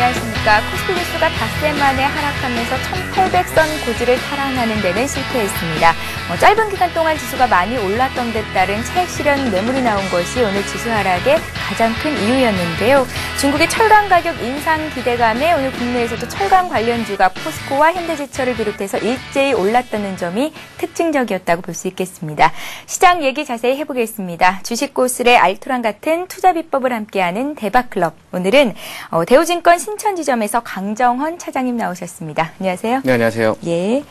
안녕하십니까. 코스피 지수가 닷새 만에 하락하면서 1800선 고지를 탈환하는 데는 실패했습니다. 짧은 기간 동안 지수가 많이 올랐던 데 따른 차익 실현 매물이 나온 것이 오늘 지수 하락의 가장 큰 이유였는데요. 중국의 철강 가격 인상 기대감에 오늘 국내에서도 철강 관련주가 포스코와 현대제철을 비롯해서 일제히 올랐다는 점이 특징적이었다고 볼 수 있겠습니다. 시장 얘기 자세히 해보겠습니다. 주식고슬의 알토란 같은 투자 비법을 함께하는 대박클럽. 오늘은 대우증권 신천지점에서 강정헌 차장님 나오셨습니다. 안녕하세요. 네, 안녕하세요. 예.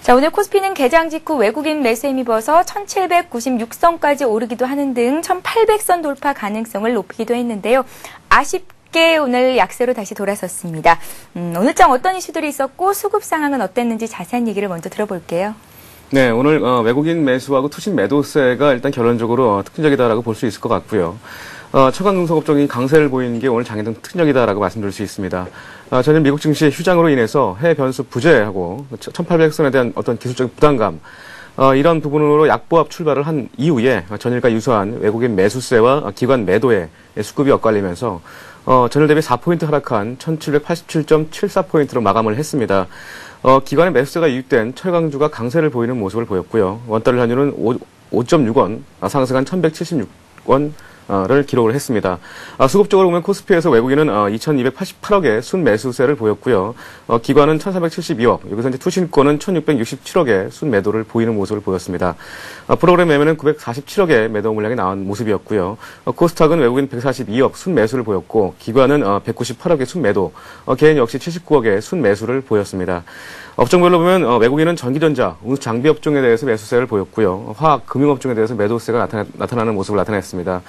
자, 오늘 코스피는 개장 직후 외국인 매수에 힘입어서 1796선까지 오르기도 하는 등 1800선 돌파 가능성을 높이기도 했는데요. 아쉽게 오늘 약세로 다시 돌아섰습니다. 오늘장 어떤 이슈들이 있었고 수급 상황은 어땠는지 자세한 얘기를 먼저 들어볼게요. 네, 오늘 외국인 매수하고 투신 매도세가 일단 결론적으로 특징적이다라고 볼 수 있을 것 같고요. 철강금속업종이 강세를 보이는 게 오늘 장에는 특징적이다라고 말씀드릴 수 있습니다. 전일 미국 증시 휴장으로 인해서 해외 변수 부재하고 1800선에 대한 어떤 기술적인 부담감, 이런 부분으로 약보합 출발을 한 이후에 전일과 유사한 외국인 매수세와 기관 매도의 수급이 엇갈리면서 전일 대비 4포인트 하락한 1787.74포인트로 마감을 했습니다. 기관의 매수세가 유입된 철강주가 강세를 보이는 모습을 보였고요. 원달러 환율은 5.6원 상승한 1176원 를 기록을 했습니다. 수급적으로 보면 코스피에서 외국인은 2288억의 순매수세를 보였고요. 기관은 1472억, 여기서 이제 투신권은 1667억의 순매도를 보이는 모습을 보였습니다. 프로그램 매매는 947억의 매도 물량이 나온 모습이었고요. 코스닥은 외국인 142억 순매수를 보였고, 기관은 198억의 순매도, 개인 역시 79억의 순매수를 보였습니다. 업종별로 보면 외국인은 전기전자, 운수 장비 업종에 대해서 매수세를 보였고요. 화학, 금융업종에 대해서 매도세가 나타나는 모습을 나타냈습니다.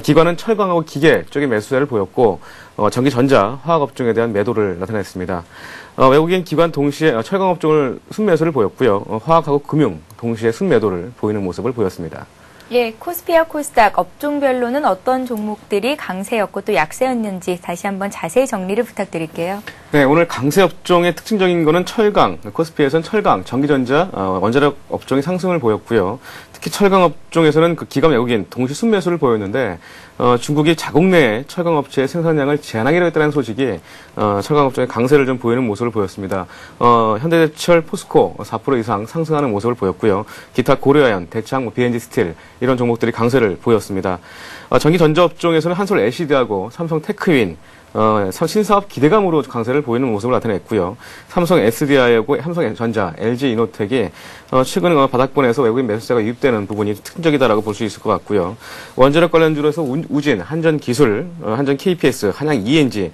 기관은 철강하고 기계 쪽에 매수세를 보였고 전기전자, 화학업종에 대한 매도를 나타냈습니다. 외국인 기관 동시에 철강업종을 순매수를 보였고요. 화학하고 금융 동시에 순매도를 보이는 모습을 보였습니다. 예, 코스피와 코스닥 업종별로는 어떤 종목들이 강세였고 또 약세였는지 다시 한번 자세히 정리를 부탁드릴게요. 네, 오늘 강세 업종의 특징적인 거는 철강, 코스피에서는 철강, 전기전자, 원자력 업종이 상승을 보였고요. 특히 철강 업종에서는 그 기관 외국인 동시 순매수를 보였는데 중국이 자국 내 철강 업체의 생산량을 제한하기로 했다는 소식이 철강 업종의 강세를 좀 보이는 모습을 보였습니다. 현대제철, 포스코 4% 이상 상승하는 모습을 보였고요. 기타 고려아연, 대창, BNG 스틸 이런 종목들이 강세를 보였습니다. 전기전자 업종에서는 한솔 LCD하고 삼성 테크윈 신사업 기대감으로 강세를 보이는 모습을 나타냈고요. 삼성 SDI하고 삼성전자, LG 이노텍이 최근 바닥권에서 외국인 매수세가 유입되는 부분이 특징적이다라고 볼 수 있을 것 같고요. 원자력 관련주로서 우진, 한전기술, 한전 KPS, 한양 ENG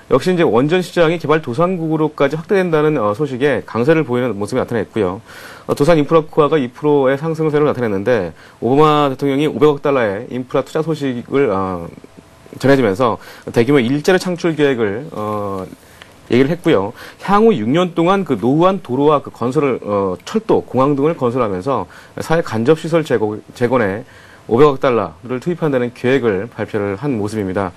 역시 이제 원전 시장이 개발 도상국으로까지 확대된다는 소식에 강세를 보이는 모습이 나타냈고요. 도산 인프라코아가 2%의 상승세를 나타냈는데 오바마 대통령이 500억 달러의 인프라 투자 소식을 전해지면서 대규모 일자리 창출 계획을 얘기를 했고요. 향후 6년 동안 그 노후한 도로와 그 건설을 철도, 공항 등을 건설하면서 사회 간접 시설 재건에 500억 달러를 투입한다는 계획을 발표를 한 모습입니다.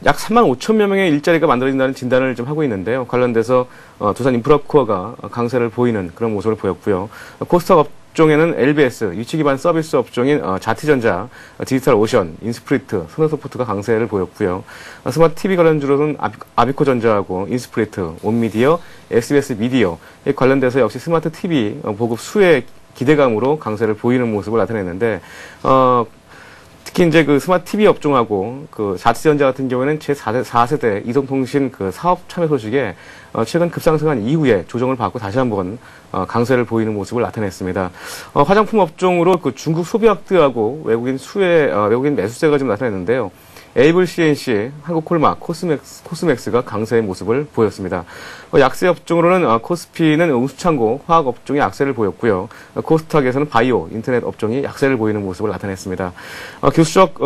약 3만 5천여 명의 일자리가 만들어진다는 진단을 좀 하고 있는데요. 관련돼서 두산 인프라코어가 강세를 보이는 그런 모습을 보였고요. 코스닥 업종에는 LBS, 유치기반 서비스 업종인 자티전자, 디지털오션, 인스프리트, 스노소프트가 강세를 보였고요. 스마트 TV 관련주로는 아비코전자하고 인스프리트, 온미디어, SBS 미디어 관련돼서 역시 스마트 TV 보급 수혜 기대감으로 강세를 보이는 모습을 나타냈는데 특히 이제 그 스마트 TV 업종하고 그 자티전자 같은 경우에는 제4세대 이동통신 그 사업 참여 소식에 최근 급상승한 이후에 조정을 받고 다시 한번 강세를 보이는 모습을 나타냈습니다. 화장품 업종으로 그 중국 소비학드하고 외국인 매수세가 좀 나타냈는데요. 에이블 CNC, 한국콜마, 코스맥스가 강세의 모습을 보였습니다. 약세 업종으로는 코스피는 운수창고, 화학 업종이 약세를 보였고요. 코스닥에서는 바이오, 인터넷 업종이 약세를 보이는 모습을 나타냈습니다. 기술적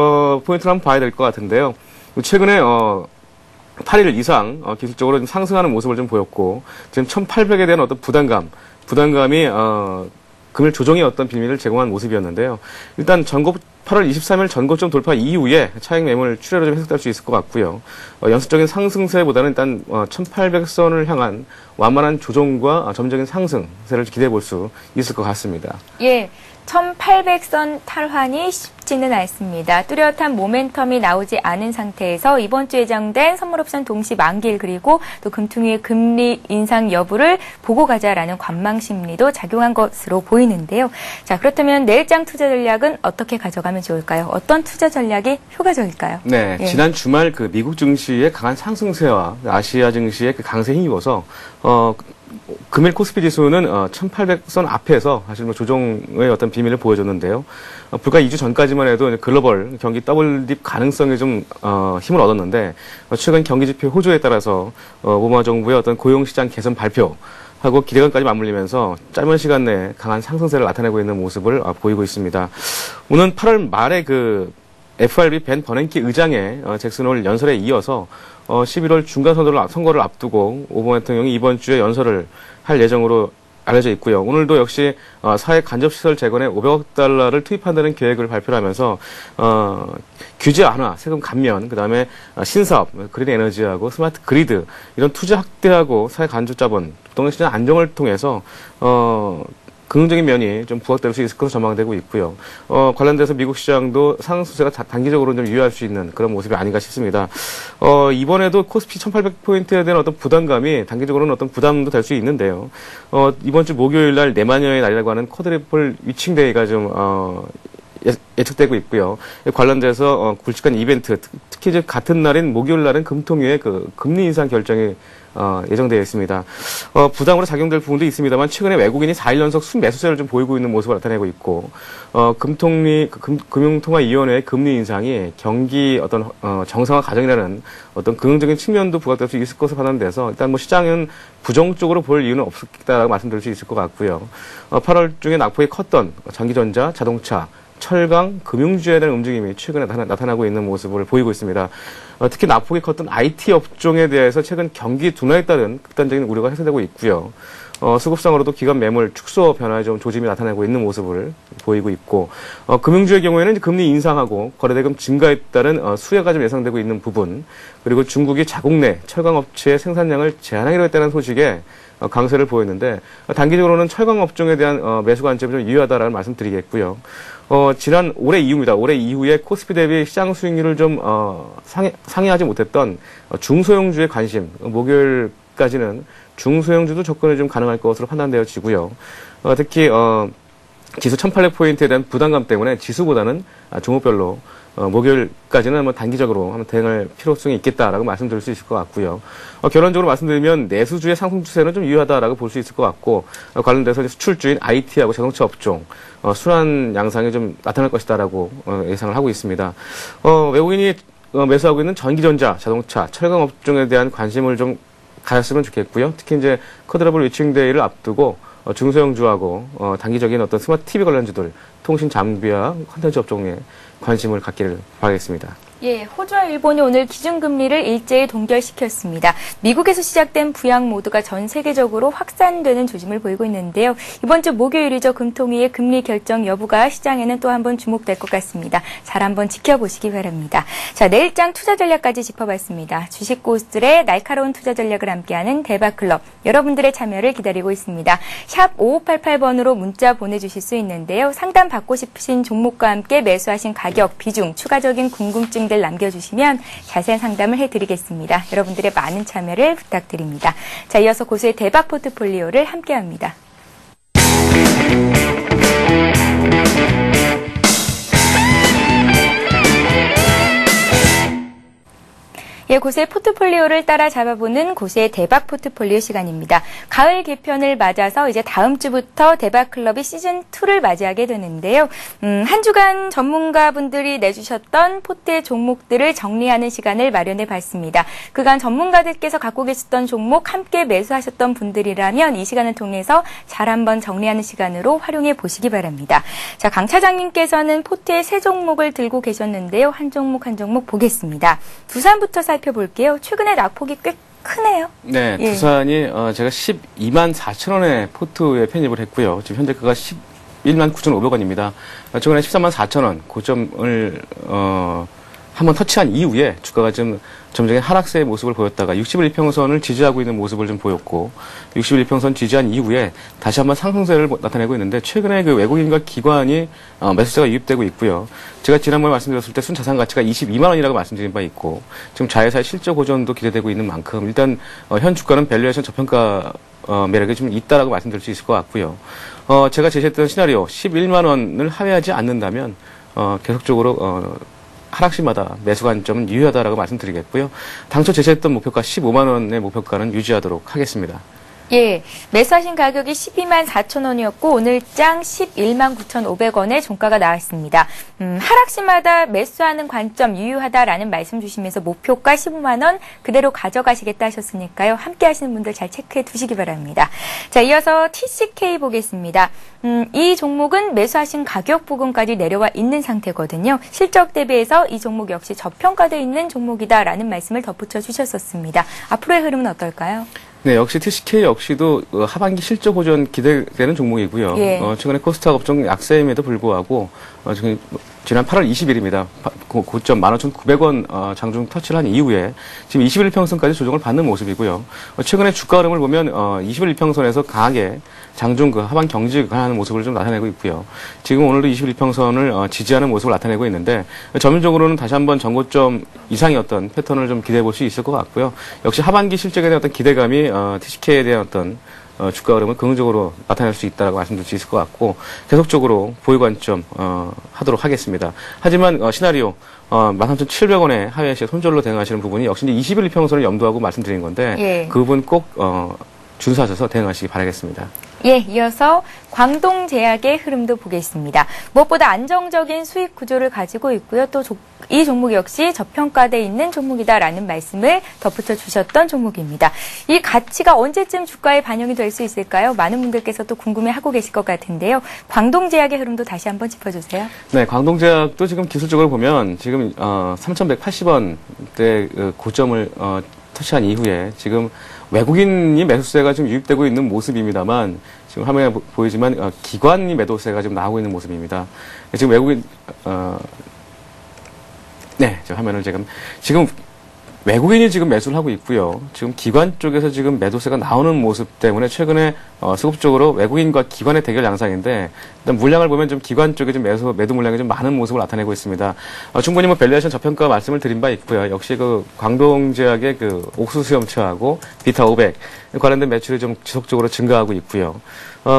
포인트를 한번 봐야 될 것 같은데요. 최근에 8일 이상 기술적으로 좀 상승하는 모습을 좀 보였고 지금 1800에 대한 어떤 부담감이 금일 조정의 어떤 빌미를 제공한 모습이었는데요. 일단 8월 23일 전고점 돌파 이후에 차익 매물 출혈을 좀 해석될 수 있을 것 같고요. 연속적인 상승세보다는 일단 1800선을 향한 완만한 조정과 점적인 상승세를 기대해 볼 수 있을 것 같습니다. 예. 1800선 탈환이 쉽지는 않습니다. 뚜렷한 모멘텀이 나오지 않은 상태에서 이번 주 예정된 선물옵션 동시 만기일 그리고 또 금통위의 금리 인상 여부를 보고 가자라는 관망 심리도 작용한 것으로 보이는데요. 자, 그렇다면 내일장 투자 전략은 어떻게 가져가면 좋을까요? 어떤 투자 전략이 효과적일까요? 네, 예. 지난 주말 그 미국 증시의 강한 상승세와 아시아 증시의 그 강세에 힘입어서 금일 코스피 지수는 1800선 앞에서 사실 뭐 조정의 어떤 비밀을 보여줬는데요. 불과 2주 전까지만 해도 글로벌 경기 더블딥 가능성에 좀 힘을 얻었는데 최근 경기 지표 호조에 따라서 오바마 정부의 어떤 고용시장 개선 발표 하고 기대감까지 맞물리면서 짧은 시간 내에 강한 상승세를 나타내고 있는 모습을 보이고 있습니다. 오는 8월 말에 그 FRB 벤 버냉키 의장의 잭슨 홀 연설에 이어서 11월 중간 선거를 앞두고 오바마 대통령이 이번 주에 연설을 할 예정으로 알려져 있고요. 오늘도 역시 사회 간접시설 재건에 500억 달러를 투입한다는 계획을 발표를 하면서 규제 완화, 세금 감면, 그다음에 신사업, 그린 에너지하고 스마트 그리드 이런 투자 확대하고 사회 간접 자본, 부동산 시장 안정을 통해서 긍정적인 면이 좀 부각될 수 있을 것으로 전망되고 있고요. 관련돼서 미국 시장도 상승세가 단기적으로 좀 유의할 수 있는 그런 모습이 아닌가 싶습니다. 이번에도 코스피 1800포인트에 대한 어떤 부담감이 단기적으로는 어떤 부담도 될 수 있는데요. 이번 주 목요일 날 내마녀의 날이라고 하는 쿼드리플 위칭데이가 좀, 예측되고 있고요. 관련돼서 굵직한 이벤트, 특히 이제 같은 날인 목요일 날은 금통위의 그 금리 인상 결정이 예정되어 있습니다. 부담으로 작용될 부분도 있습니다만 최근에 외국인이 4일 연속 순매수세를 좀 보이고 있는 모습을 나타내고 있고 금융통화위원회의 금리 인상이 경기 어떤 정상화 과정이라는 어떤 긍정적인 측면도 부각될 수 있을 것으로 판단돼서 일단 뭐 시장은 부정적으로 볼 이유는 없겠다라고 말씀드릴 수 있을 것 같고요. 8월 중에 낙폭이 컸던 전기전자, 자동차, 철강, 금융주에 대한 움직임이 최근에 나타나고 있는 모습을 보이고 있습니다. 특히 낙폭이 컸던 IT 업종에 대해서 최근 경기 둔화에 따른 극단적인 우려가 해소되고 있고요. 수급상으로도 기관 매물 축소 변화에 좀 조짐이 나타나고 있는 모습을 보이고 있고, 금융주의 경우에는 금리 인상하고 거래대금 증가에 따른 수혜가 좀 예상되고 있는 부분, 그리고 중국이 자국 내 철강업체의 생산량을 제한하기로 했다는 소식에 강세를 보였는데 단기적으로는 철강 업종에 대한 매수 관점이 좀 유효하다라는 말씀드리겠고요. 지난 올해 이후입니다. 올해 이후에 코스피 대비 시장 수익률을 좀 상회하지 못했던 중소형주의 관심, 목요일까지는 중소형주도 접근이 좀 가능할 것으로 판단되어지고요. 특히 지수 1800포인트에 대한 부담감 때문에 지수보다는 종목별로 목요일까지는 한번 단기적으로 한번 대응할 필요성이 있겠다라고 말씀드릴 수 있을 것 같고요. 결론적으로 말씀드리면 내수주의 상승 추세는 좀 유효하다라고 볼 수 있을 것 같고, 관련돼서 수출주인 IT하고 자동차 업종 순환 양상이 좀 나타날 것이다라고 예상을 하고 있습니다. 외국인이 매수하고 있는 전기전자, 자동차, 철강 업종에 대한 관심을 좀 가졌으면 좋겠고요. 특히 이제 쿼드러블 위칭데이를 앞두고 중소형주하고 단기적인 어떤 스마트 TV 관련주들, 통신 장비와 콘텐츠 업종에 관심을 갖기를 바라겠습니다. 예, 호주와 일본이 오늘 기준금리를 일제히 동결시켰습니다. 미국에서 시작된 부양 모드가 전 세계적으로 확산되는 조짐을 보이고 있는데요. 이번 주 목요일이죠. 금통위의 금리 결정 여부가 시장에는 또 한 번 주목될 것 같습니다. 잘 한번 지켜보시기 바랍니다. 자, 내일장 투자 전략까지 짚어봤습니다. 주식 고수들의 날카로운 투자 전략을 함께하는 대박클럽. 여러분들의 참여를 기다리고 있습니다. 샵 5588번으로 문자 보내주실 수 있는데요. 상담 받고 싶으신 종목과 함께 매수하신 가격, 비중, 추가적인 궁금증 남겨주시면 자세한 상담을 해드리겠습니다. 여러분들의 많은 참여를 부탁드립니다. 자, 이어서 고수의 대박 포트폴리오를 함께합니다. 예, 고수의 포트폴리오를 따라 잡아보는 고수의 대박 포트폴리오 시간입니다. 가을 개편을 맞아서 이제 다음 주부터 대박클럽이 시즌2를 맞이하게 되는데요. 한 주간 전문가분들이 내주셨던 포트의 종목들을 정리하는 시간을 마련해 봤습니다. 그간 전문가들께서 갖고 계셨던 종목 함께 매수하셨던 분들이라면 이 시간을 통해서 잘 한번 정리하는 시간으로 활용해 보시기 바랍니다. 자, 강 차장님께서는 포트의 세 종목을 들고 계셨는데요. 한 종목 한 종목 보겠습니다. 두산부터 살펴볼게요. 최근에 낙폭이 꽤 크네요. 네, 예. 두산이 제가 12만 4천 원에 포트에 편입을 했고요. 지금 현재 그가 11만 9,500원입니다. 최근에 13만 4천 원 고점을 한번 터치한 이후에 주가가 좀 점적인 하락세의 모습을 보였다가 60일 이평선을 지지하고 있는 모습을 좀 보였고 60일 이평선 지지한 이후에 다시 한번 상승세를 나타내고 있는데 최근에 그 외국인과 기관이 매수세가 유입되고 있고요. 제가 지난번에 말씀드렸을 때 순자산 가치가 22만 원이라고 말씀드린 바 있고 지금 자회사의 실적 호전도 기대되고 있는 만큼 일단 현 주가는 밸류에이션 저평가 매력이 좀 있다라고 말씀드릴 수 있을 것 같고요. 제가 제시했던 시나리오 11만 원을 하회하지 않는다면 계속적으로 하락시마다 매수 관점은 유효하다라고 말씀드리겠고요. 당초 제시했던 목표가 15만 원의 목표가는 유지하도록 하겠습니다. 예, 매수하신 가격이 12만 4천 원이었고 오늘장 11만 9,500원에 종가가 나왔습니다. 하락시마다 매수하는 관점 유효하다라는 말씀 주시면서 목표가 15만 원 그대로 가져가시겠다 하셨으니까요. 함께 하시는 분들 잘 체크해 두시기 바랍니다. 자, 이어서 TCK 보겠습니다. 이 종목은 매수하신 가격 부근까지 내려와 있는 상태거든요. 실적 대비해서 이 종목 역시 저평가되어 있는 종목이다라는 말씀을 덧붙여 주셨었습니다. 앞으로의 흐름은 어떨까요? 네, 역시 TCK 역시도 하반기 실적 호전 기대되는 종목이고요. 예. 최근에 코스닥 업종 약세임에도 불구하고 지난 8월 20일입니다. 고점 15,900원 장중 터치를 한 이후에 지금 21일 평선까지 조정을 받는 모습이고요. 최근에 주가 흐름을 보면 21일 평선에서 강하게 장중 그 하반 경직하는 모습을 좀 나타내고 있고요. 지금 오늘도 21일 평선을 지지하는 모습을 나타내고 있는데 전면적으로는 다시 한번 전고점 이상의 어떤 패턴을 좀 기대해 볼 수 있을 것 같고요. 역시 하반기 실적에 대한 어떤 기대감이 TCK에 대한 어떤 주가 흐름을 긍정적으로 나타낼 수 있다라고 말씀드릴 수 있을 것 같고 계속적으로 보유 관점 하도록 하겠습니다. 하지만 시나리오 13,700원의 하회 시에 손절로 대응하시는 부분이 역시 이제 21일 평선을 염두하고 말씀드린 건데 예. 그 부분 꼭 준수하셔서 대응하시기 바라겠습니다. 예, 이어서 광동제약의 흐름도 보겠습니다. 무엇보다 안정적인 수익 구조를 가지고 있고요. 또 이 종목 역시 저평가돼 있는 종목이다라는 말씀을 덧붙여 주셨던 종목입니다. 이 가치가 언제쯤 주가에 반영이 될 수 있을까요? 많은 분들께서 또 궁금해하고 계실 것 같은데요. 광동제약의 흐름도 다시 한번 짚어주세요. 네, 광동제약도 지금 기술적으로 보면 지금 3,180원대 고점을 터치한 이후에 지금 외국인이 매수세가 좀 유입되고 있는 모습입니다만 지금 화면에 보이지만 기관이 매도세가 지금 나오고 있는 모습입니다. 지금 외국인 네, 저 화면을 지금 외국인이 지금 매수를 하고 있고요. 지금 기관 쪽에서 지금 매도세가 나오는 모습 때문에 최근에 수급적으로 외국인과 기관의 대결 양상인데 일단 물량을 보면 좀 기관 쪽에 좀 매도 물량이 좀 많은 모습을 나타내고 있습니다. 충분히 뭐 밸류에이션 저평가 말씀을 드린 바 있고요. 역시 그 광동제약의 그 옥수수염차하고 비타 500 관련된 매출이 좀 지속적으로 증가하고 있고요.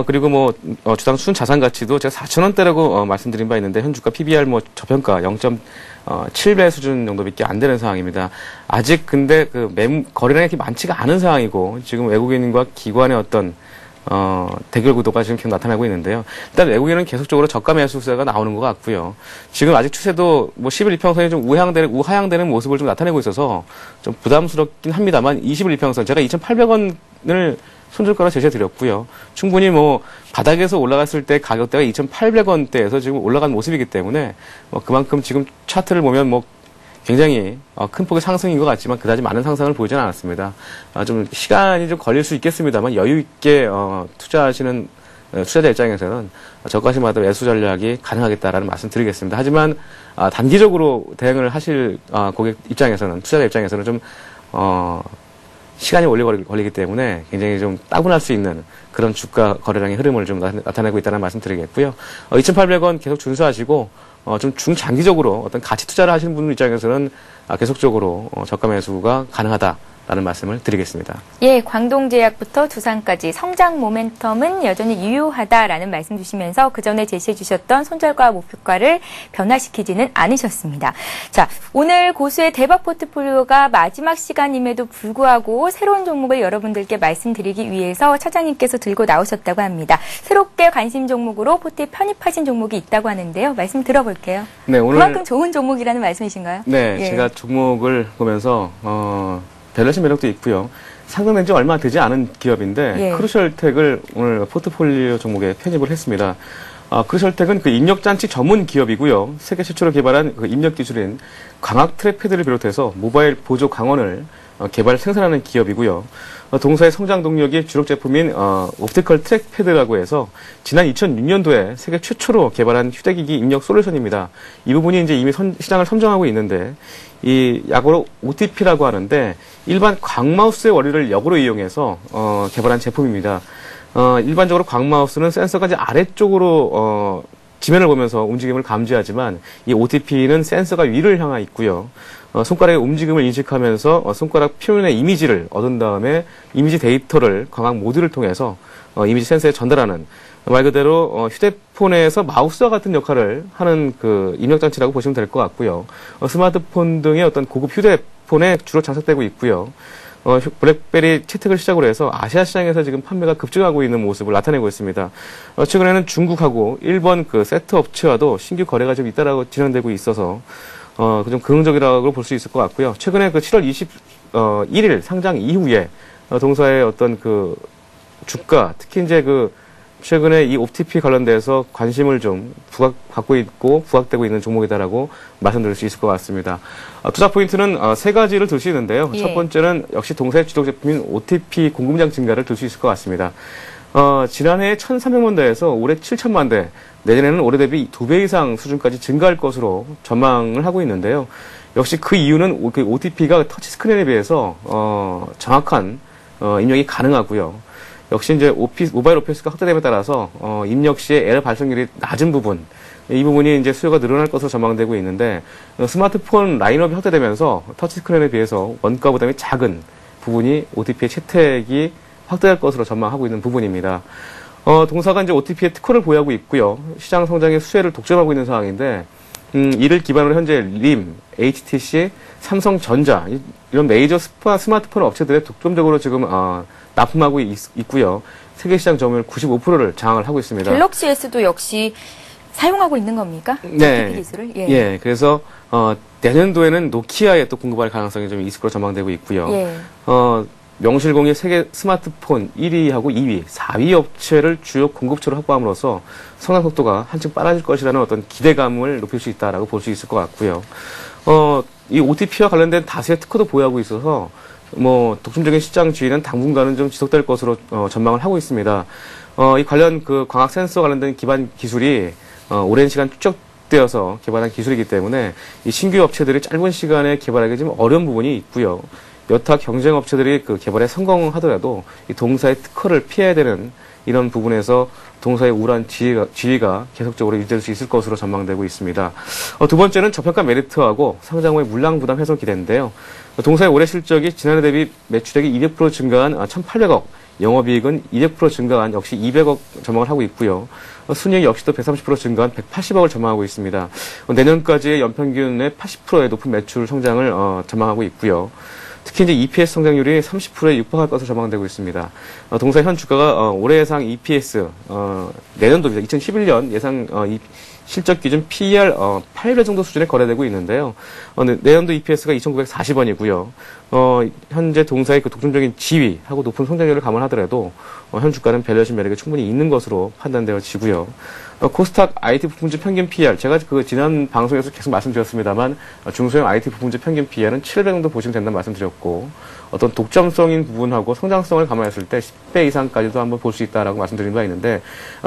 그리고 뭐 주당 순 자산 가치도 제가 4,000원대라고 말씀드린 바 있는데 현 주가 PBR 뭐 저평가 0.7배 수준 정도밖에 안 되는 상황입니다. 아직 근데 그 거래량이 그렇게 많지가 않은 상황이고 지금 외국인과 기관의 어떤 대결 구도가 지금 계속 나타나고 있는데요. 일단 외국인은 계속적으로 저가 매수세가 나오는 것 같고요. 지금 아직 추세도 뭐 10일 이평선이 좀 우하향되는 모습을 좀 나타내고 있어서 좀 부담스럽긴 합니다만 20일 이평선 제가 2,800원을 손절가로 제시해드렸고요. 충분히 뭐 바닥에서 올라갔을 때 가격대가 2,800원대에서 지금 올라간 모습이기 때문에 그만큼 지금 차트를 보면 뭐 굉장히 큰 폭의 상승인 것 같지만 그다지 많은 상승을 보이지는 않았습니다. 좀 시간이 좀 걸릴 수 있겠습니다만 여유 있게 투자하시는 투자자 입장에서는 저가시마다 매수 전략이 가능하겠다라는 말씀 드리겠습니다. 하지만 단기적으로 대응을 하실 고객 입장에서는 투자자 입장에서는 좀 시간이 오래 걸리기 때문에 굉장히 좀 따분할 수 있는 그런 주가 거래량의 흐름을 좀 나타내고 있다는 말씀 드리겠고요. 2,800원 계속 준수하시고 좀 중장기적으로 어떤 가치 투자를 하시는 분들 입장에서는 계속적으로 저가 매수가 가능하다라는 말씀을 드리겠습니다. 예, 광동제약부터 두산까지 성장 모멘텀은 여전히 유효하다라는 말씀 주시면서 그 전에 제시해 주셨던 손절가 목표가를 변화시키지는 않으셨습니다. 자, 오늘 고수의 대박 포트폴리오가 마지막 시간임에도 불구하고 새로운 종목을 여러분들께 말씀드리기 위해서 차장님께서 들고 나오셨다고 합니다. 새롭게 관심 종목으로 포트에 편입하신 종목이 있다고 하는데요. 말씀 들어볼게요. 네, 오늘 그만큼 좋은 종목이라는 말씀이신가요? 네, 예. 제가 종목을 보면서 밸류에이션 매력도 있고요. 상장된 지 얼마 되지 않은 기업인데 예. 크루셜텍을 오늘 포트폴리오 종목에 편입을 했습니다. 크루셜텍은 그 입력장치 전문 기업이고요. 세계 최초로 개발한 그 입력 기술인 광학 트랙패드를 비롯해서 모바일 보조 광원을 개발 생산하는 기업이고요. 동사의 성장 동력이 주력 제품인 옵티컬 트랙패드라고 해서 지난 2006년도에 세계 최초로 개발한 휴대기기 입력 솔루션입니다. 이 부분이 이제 이미 시장을 선점하고 있는데 이 약어로 OTP라고 하는데 일반 광마우스의 원리를 역으로 이용해서 개발한 제품입니다. 일반적으로 광마우스는 센서가 이제 아래쪽으로 지면을 보면서 움직임을 감지하지만 이 OTP는 센서가 위를 향해 있고요. 손가락의 움직임을 인식하면서 손가락 표면의 이미지를 얻은 다음에 이미지 데이터를 광학 모드를 통해서 이미지 센서에 전달하는 말 그대로 휴대폰에서 마우스와 같은 역할을 하는 그 입력장치라고 보시면 될 것 같고요. 스마트폰 등의 어떤 고급 휴대폰에 주로 장착되고 있고요. 블랙베리 채택을 시작으로 해서 아시아 시장에서 지금 판매가 급증하고 있는 모습을 나타내고 있습니다. 최근에는 중국하고 일본 그 세트 업체와도 신규 거래가 좀 잇따라 진행되고 있어서 좀 긍정적이라고 볼 수 있을 것 같고요. 최근에 그 7월 21일 상장 이후에 동사의 어떤 그 주가, 특히 이제 그 최근에 이 OTP 관련돼서 관심을 좀 부각받고 있고 부각되고 있는 종목이다라고 말씀드릴 수 있을 것 같습니다. 투자 포인트는 세 가지를 들 수 있는데요. 예. 첫 번째는 역시 동사의 주력 제품인 OTP 공급량 증가를 들 수 있을 것 같습니다. 지난해 1,300만 대에서 올해 7천만 대, 내년에는 올해 대비 2배 이상 수준까지 증가할 것으로 전망을 하고 있는데요. 역시 그 이유는 그 OTP가 터치스크린에 비해서 정확한 입력이 가능하고요. 역시 이제 모바일 오피스가 확대됨에 따라서 입력 시에 에러 발생률이 낮은 부분, 이 부분이 이제 수요가 늘어날 것으로 전망되고 있는데 스마트폰 라인업이 확대되면서 터치스크린에 비해서 원가 부담이 작은 부분이 OTP의 채택이 확대할 것으로 전망하고 있는 부분입니다. 동사가 이제 OTP의 특허를 보유하고 있고요. 시장 성장의 수혜를 독점하고 있는 상황인데 이를 기반으로 현재 림, HTC, 삼성전자 이런 메이저 스마트폰 업체들의 독점적으로 지금 납품하고 있고요. 세계 시장 점유율 95%를 장악을 하고 있습니다. 갤럭시 S도 역시 사용하고 있는 겁니까? 네. OTP 기술을? 예. 예. 그래서 내년도에는 노키아에 또 공급할 가능성이 좀 있을 것으로 전망되고 있고요. 예. 명실공히 세계 스마트폰 1위하고 2위, 4위 업체를 주요 공급처로 확보함으로써 성장 속도가 한층 빨라질 것이라는 어떤 기대감을 높일 수 있다라고 볼 수 있을 것 같고요. 이 OTP와 관련된 다수의 특허도 보유하고 있어서 독점적인 시장 지위는 당분간은 좀 지속될 것으로 전망을 하고 있습니다. 이 관련 그 광학 센서 관련된 기반 기술이 오랜 시간 축적되어서 개발한 기술이기 때문에 이 신규 업체들이 짧은 시간에 개발하기 좀 어려운 부분이 있고요. 여타 경쟁 업체들이 그 개발에 성공하더라도 이 동사의 특허를 피해야 되는 이런 부분에서 동사의 우울한 지위가 계속적으로 유지될 수 있을 것으로 전망되고 있습니다. 두 번째는 저평가 메리트하고 상장 후의 물량 부담 해소 기대인데요. 동사의 올해 실적이 지난해 대비 매출액이 200% 증가한 1,800억, 영업이익은 200% 증가한 역시 200억 전망을 하고 있고요. 순이익 역시도 130% 증가한 180억을 전망하고 있습니다. 내년까지의 연평균의 80%의 높은 매출 성장을 전망하고 있고요. 특히 이제 EPS 성장률이 30%에 육박할 것으로 전망되고 있습니다. 동사 현 주가가 올해 예상 EPS 내년도입니다. 2011년 예상 실적 기준 PER 8배 정도 수준에 거래되고 있는데요. 내년도 EPS가 2,940원이고요. 현재 동사의 그 독점적인 지위하고 높은 성장률을 감안하더라도 현 주가는 밸류에이션 매력이 충분히 있는 것으로 판단되어지고요. 코스닥 IT 부품주 평균 PER, 제가 그 지난 방송에서 계속 말씀드렸습니다만 중소형 IT 부품주 평균 PER은 7배 정도 보시면 된다는 말씀드렸고 어떤 독점성인 부분하고 성장성을 감안했을 때 10배 이상까지도 한번 볼 수 있다라고 말씀드린 바가 있는데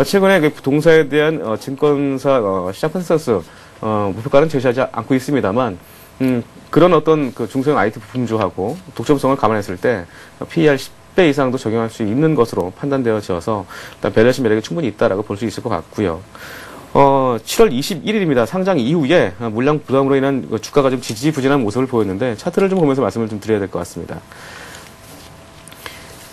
최근에 그 동사에 대한 증권사 시장 컨센서스 목표가는 제시하지 않고 있습니다만 그런 어떤 그 중소형 IT 부품주하고 독점성을 감안했을 때 PER 10배 이상도 적용할 수 있는 것으로 판단되어져서 일단 밸류에이션 매력이 충분히 있다라고 볼 수 있을 것 같고요. 7월 21일입니다. 상장 이후에 물량 부담으로 인한 주가가 좀 지지부진한 모습을 보였는데 차트를 좀 보면서 말씀을 좀 드려야 될 것 같습니다.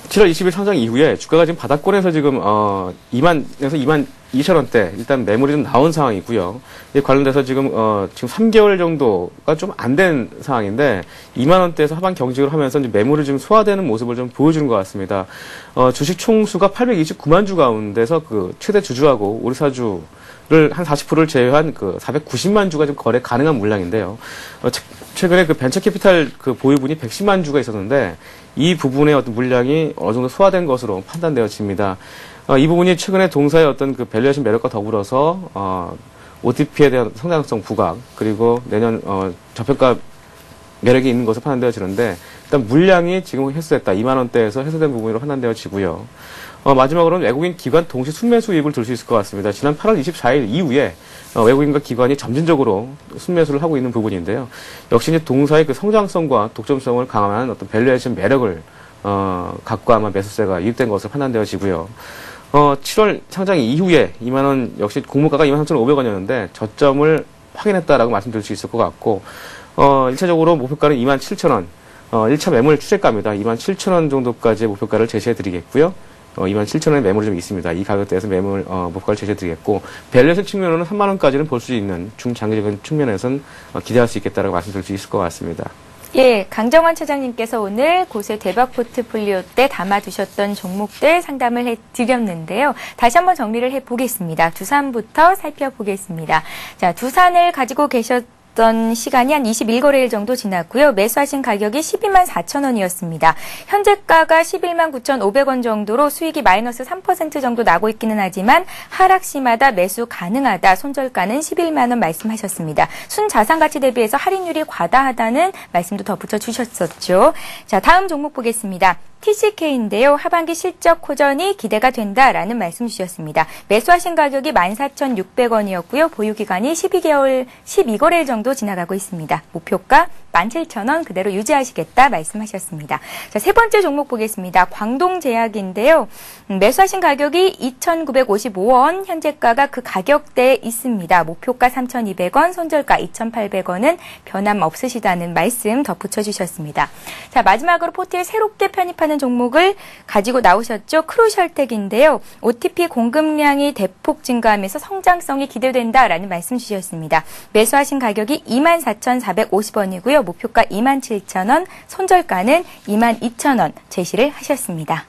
7월 20일 상장 이후에 주가가 지금 바닥권에서 지금 2만에서 2만 2천 원대 일단 매물이 좀 나온 상황이고요. 이 관련돼서 지금 3개월 정도가 좀 안 된 상황인데 2만 원대에서 하반 경직을 하면서 이제 매물이 좀 소화되는 모습을 좀 보여주는 것 같습니다. 주식 총수가 829만 주 가운데서 그 최대 주주하고 우리사주 한 40%를 제외한 그 490만 주가 좀 거래 가능한 물량인데요. 최근에 그 벤처 캐피탈 그 보유분이 110만 주가 있었는데 이 부분의 어떤 물량이 어느 정도 소화된 것으로 판단되어집니다. 이 부분이 최근에 동사의 어떤 그 밸류에이션 매력과 더불어서 OTP에 대한 성장성 부각, 그리고 내년 저평가 매력이 있는 것으로 판단되어지는데, 일단 물량이 지금 해소됐다. 2만 원대에서 해소된 부분으로 판단되어지고요. 마지막으로는 외국인 기관 동시 순매수 이익을 들 수 있을 것 같습니다. 지난 8월 24일 이후에 외국인과 기관이 점진적으로 순매수를 하고 있는 부분인데요. 역시 이제 동사의 그 성장성과 독점성을 강화한 어떤 밸류에이션 매력을 갖고 아마 매수세가 유입된 것으로 판단되어지고요. 7월 상장 이후에 2만 원, 역시 공모가가 23,500원이었는데 저점을 확인했다라고 말씀드릴 수 있을 것 같고, 1차적으로 목표가는 27,000원, 1차 매물 추세가입니다. 27,000원 정도까지의 목표가를 제시해 드리겠고요. 27,000원의 매물이 좀 있습니다. 이 가격대에서 매물, 목표가를 제시해 드리겠고, 밸류에이션 측면으로는 3만원까지는 볼 수 있는 중장기적인 측면에서는 기대할 수 있겠다라고 말씀드릴 수 있을 것 같습니다. 예, 강정원 차장님께서 오늘 고세 대박 포트폴리오 때 담아두셨던 종목들 상담을 해드렸는데요. 다시 한번 정리를 해보겠습니다. 두산부터 살펴보겠습니다. 자, 두산을 가지고 계셨던 시간이 한 21거래일 정도 지났고요. 매수하신 가격이 12만 4천 원이었습니다. 현재가가 11만 9,500원 정도로 수익이 마이너스 3% 정도 나고 있기는 하지만 하락시마다 매수 가능하다. 손절가는 11만 원 말씀하셨습니다. 순자산가치 대비해서 할인율이 과다하다는 말씀도 덧붙여 주셨었죠. 자, 다음 종목 보겠습니다. TCK인데요. 하반기 실적 호전이 기대가 된다라는 말씀 주셨습니다. 매수하신 가격이 14,600원이었고요. 보유기간이 12거래일 정도 지나가고 있습니다. 목표가 17,000원 그대로 유지하시겠다 말씀하셨습니다. 자, 세 번째 종목 보겠습니다. 광동제약인데요. 매수하신 가격이 2,955원, 현재가가 그 가격대에 있습니다. 목표가 3,200원, 손절가 2,800원은 변함없으시다는 말씀 덧붙여 주셨습니다. 자, 마지막으로 포트에 새롭게 편입하는 종목을 가지고 나오셨죠. 크루셜텍인데요. OTP 공급량이 대폭 증가하면서 성장성이 기대된다라는 말씀 주셨습니다. 매수하신 가격이 24,450원이고요. 목표가 27,000원, 손절가는 22,000원 제시를 하셨습니다.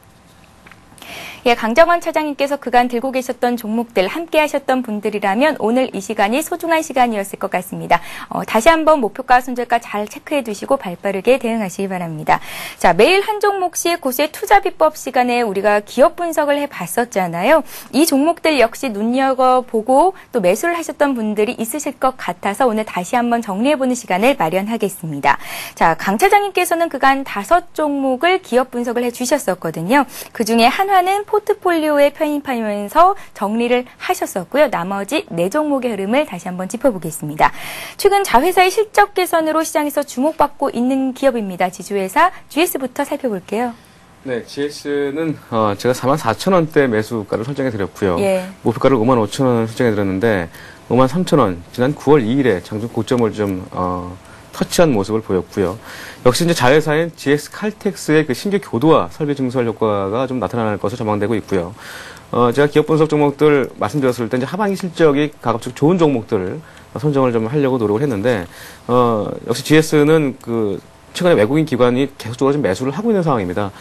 예, 강정원 차장님께서 그간 들고 계셨던 종목들 함께 하셨던 분들이라면 오늘 이 시간이 소중한 시간이었을 것 같습니다. 다시 한번 목표가 손절가 잘 체크해 두시고 발빠르게 대응하시기 바랍니다. 자, 매일 한 종목씩 고세 투자비법 시간에 우리가 기업 분석을 해봤었잖아요. 이 종목들 역시 눈여겨보고 또 매수를 하셨던 분들이 있으실 것 같아서 오늘 다시 한번 정리해보는 시간을 마련하겠습니다. 자, 강 차장님께서는 그간 5종목을 기업 분석을 해주셨었거든요. 그중에 한화는 포트폴리오에 편입하면서 정리를 하셨었고요. 나머지 4종목의 흐름을 다시 한번 짚어보겠습니다. 최근 자회사의 실적 개선으로 시장에서 주목받고 있는 기업입니다. 지주회사 GS부터 살펴볼게요. 네, GS는 제가 44,000원대 매수가를 설정해 드렸고요. 예. 목표가를 55,000원을 설정해 드렸는데 53,000원 지난 9월 2일에 장중 고점을 좀 터치한 모습을 보였고요. 역시 이제 자회사인 GS 칼텍스의 그 신규 교도화 설비 증설 효과가 좀 나타날 것으로 전망되고 있고요. 제가 기업 분석 종목들 말씀드렸을 때 이제 하반기 실적이 가급적 좋은 종목들을 선정을 좀 하려고 노력을 했는데, 역시 GS는 그 최근에 외국인 기관이 계속적으로 좀 매수를 하고 있는 상황입니다.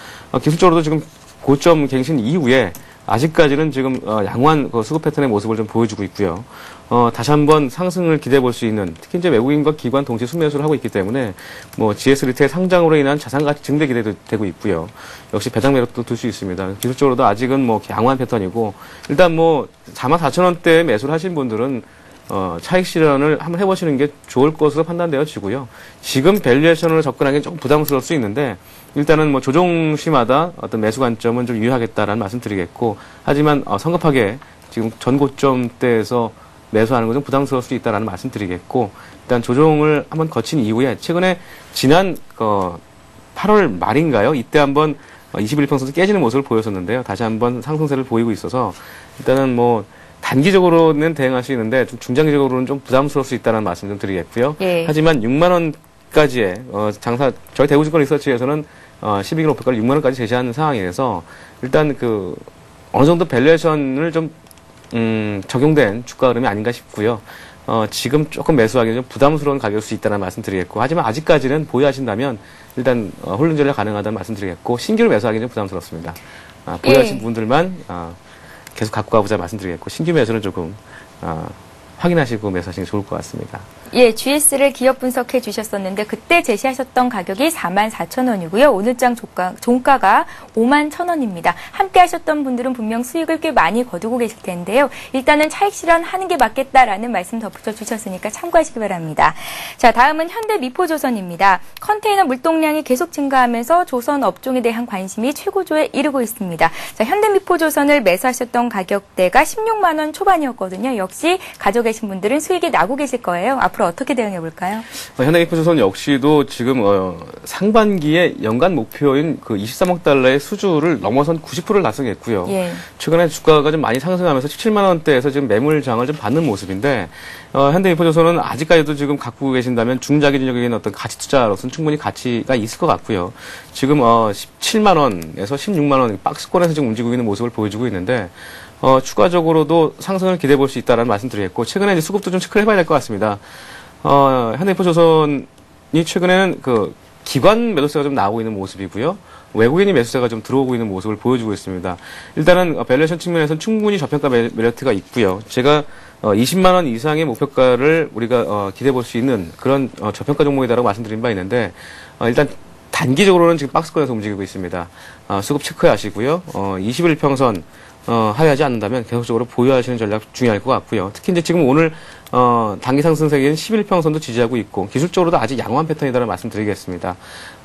기술적으로도 지금 고점 갱신 이후에 아직까지는 지금 양호한 그 수급 패턴의 모습을 좀 보여주고 있고요. 다시 한번 상승을 기대해 볼 수 있는, 특히 이제 외국인과 기관 동시 순매수를 하고 있기 때문에 뭐 GS 리테일 상장으로 인한 자산 가치 증대 기대되고 있고요. 역시 배당 매력도 둘 수 있습니다. 기술적으로도 아직은 뭐 양호한 패턴이고, 일단 뭐 44,000원대에 매수를 하신 분들은 차익 실현을 한번 해보시는 게 좋을 것으로 판단되어지고요. 지금 밸류에이션으로 접근하기는 조금 부담스러울 수 있는데, 일단은 뭐 조정 시마다 어떤 매수 관점은 좀 유의하겠다라는 말씀 드리겠고, 하지만 성급하게 지금 전고점대에서 매수하는 것은 부담스러울 수 있다라는 말씀 드리겠고, 일단 조정을 한번 거친 이후에 최근에 지난 8월 말인가요? 이때 한번 21평선에서 깨지는 모습을 보였었는데요. 다시 한번 상승세를 보이고 있어서 일단은 뭐 단기적으로는 대응할 수 있는데 좀 중장기적으로는 좀 부담스러울 수 있다는 말씀 좀 드리겠고요. 예. 하지만 6만 원까지의 장사, 저희 대우증권 리서치에서는 12개월 목표가를 6만 원까지 제시하는 상황이라서 일단 그 어느 정도 밸류에이션을 좀 적용된 주가 흐름이 아닌가 싶고요. 지금 조금 매수하기는 좀 부담스러운 가격일 수 있다는 말씀 드리겠고, 하지만 아직까지는 보유하신다면 일단 홀딩 전략 가능하다는 말씀 드리겠고, 신규로 매수하기는 좀 부담스럽습니다. 보유하신 분들만 계속 갖고 가보자 말씀드리겠고, 신규 매수는 조금 확인하시고 매수하시는 게 좋을 것 같습니다. 예, GS를 기업 분석해 주셨었는데 그때 제시하셨던 가격이 44,000원이고요. 오늘장 종가가 51,000원입니다. 함께 하셨던 분들은 분명 수익을 꽤 많이 거두고 계실 텐데요. 일단은 차익 실현하는 게 맞겠다라는 말씀 덧붙여 주셨으니까 참고하시기 바랍니다. 자, 다음은 현대미포조선입니다. 컨테이너 물동량이 계속 증가하면서 조선 업종에 대한 관심이 최고조에 이르고 있습니다. 자, 현대미포조선을 매수하셨던 가격대가 16만 원 초반이었거든요. 역시 가지고 계신 분들은 수익이 나고 계실 거예요. 앞으로 어떻게 대응해 볼까요? 현대미포조선 역시도 지금 상반기에 연간 목표인 그 23억 달러의 수주를 넘어선 90%를 달성했고요. 예. 최근에 주가가 좀 많이 상승하면서 17만 원대에서 지금 매물장을 좀 받는 모습인데 현대미포조선은 아직까지도 지금 갖고 계신다면 중장기적인 어떤 가치 투자로서는 충분히 가치가 있을 것 같고요. 지금 17만 원에서 16만 원 박스권에서 지금 움직이고 있는 모습을 보여주고 있는데 추가적으로도 상승을 기대해 볼 수 있다라는 말씀드리겠고 최근에 이제 수급도 좀 체크를 해봐야 될 것 같습니다. 현대미포조선이 최근에는 그 기관 매도세가 좀 나오고 있는 모습이고요. 외국인이 매수세가 좀 들어오고 있는 모습을 보여주고 있습니다. 일단은 밸류에이션 측면에서는 충분히 저평가 메리트가 있고요. 제가 20만 원 이상의 목표가를 우리가 기대해 볼 수 있는 그런 저평가 종목이다라고 말씀드린 바 있는데 일단 단기적으로는 지금 박스권에서 움직이고 있습니다. 수급 체크하시고요. 21평선 하회하지 않는다면 계속적으로 보유하시는 전략 중요할 것 같고요. 특히 이제 지금 오늘 단기 상승세계인 11평선도 지지하고 있고 기술적으로도 아직 양호한 패턴이다라는 말씀드리겠습니다.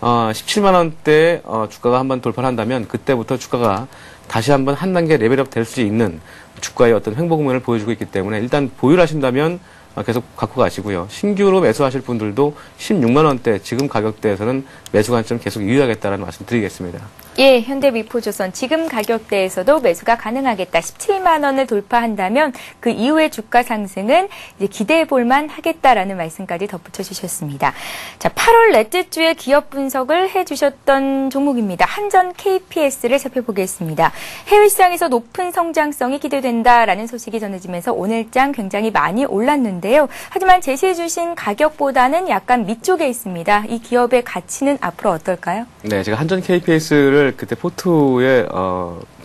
17만 원대 주가가 한번 돌파를 한다면 그때부터 주가가 다시 한번 한 단계 레벨업 될 수 있는 주가의 어떤 횡보 국면을 보여주고 있기 때문에 일단 보유를 하신다면 계속 갖고 가시고요. 신규로 매수하실 분들도 16만 원대 지금 가격대에서는 매수 관점 계속 유의하겠다라는 말씀 드리겠습니다. 예, 현대미포조선 지금 가격대에서도 매수가 가능하겠다. 17만 원을 돌파한다면 그 이후의 주가 상승은 이제 기대해 볼만 하겠다라는 말씀까지 덧붙여 주셨습니다. 자, 8월 넷째 주에 기업 분석을 해 주셨던 종목입니다. 한전 KPS를 살펴보겠습니다. 해외 시장에서 높은 성장성이 기대된다라는 소식이 전해지면서 오늘장 굉장히 많이 올랐는데요. 하지만 제시해 주신 가격보다는 약간 밑쪽에 있습니다. 이 기업의 가치는 앞으로 어떨까요? 네, 제가 한전 KPS를 그때 포트에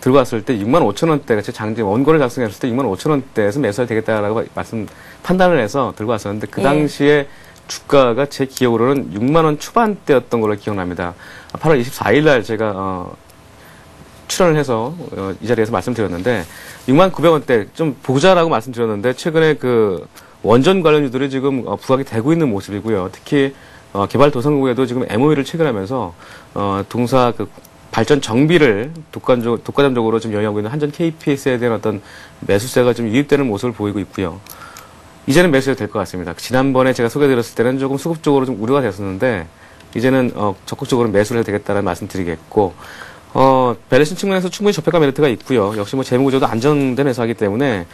들고 왔을 때 6만 5천 원대가 제 원고를 작성했을 때 6만 5천 원대에서 매수해야 되겠다라고 판단을 해서 들고 왔었는데 그 당시에 주가가 제 기억으로는 6만 원 초반대였던 걸로 기억납니다. 8월 24일 날 제가 출연을 해서 이 자리에서 말씀드렸는데 6만 900원대 좀 보자라고 말씀드렸는데 최근에 그 원전 관련주들이 지금 부각이 되고 있는 모습이고요. 특히 개발도상국에도 지금 MOU를 체결하면서 동사 그 발전 정비를 독과점적으로 좀 영위하고 있는 한전 KPS에 대한 어떤 매수세가 좀 유입되는 모습을 보이고 있고요. 이제는 매수해도 될 것 같습니다. 지난번에 제가 소개드렸을 때는 조금 수급적으로 좀 우려가 됐었는데 이제는 적극적으로 매수를 해도 되겠다는 말씀 드리겠고 밸류에이션 측면에서 충분히 저평가 메리트가 있고요. 역시 뭐 재무구조도 안정된 회사이기 때문에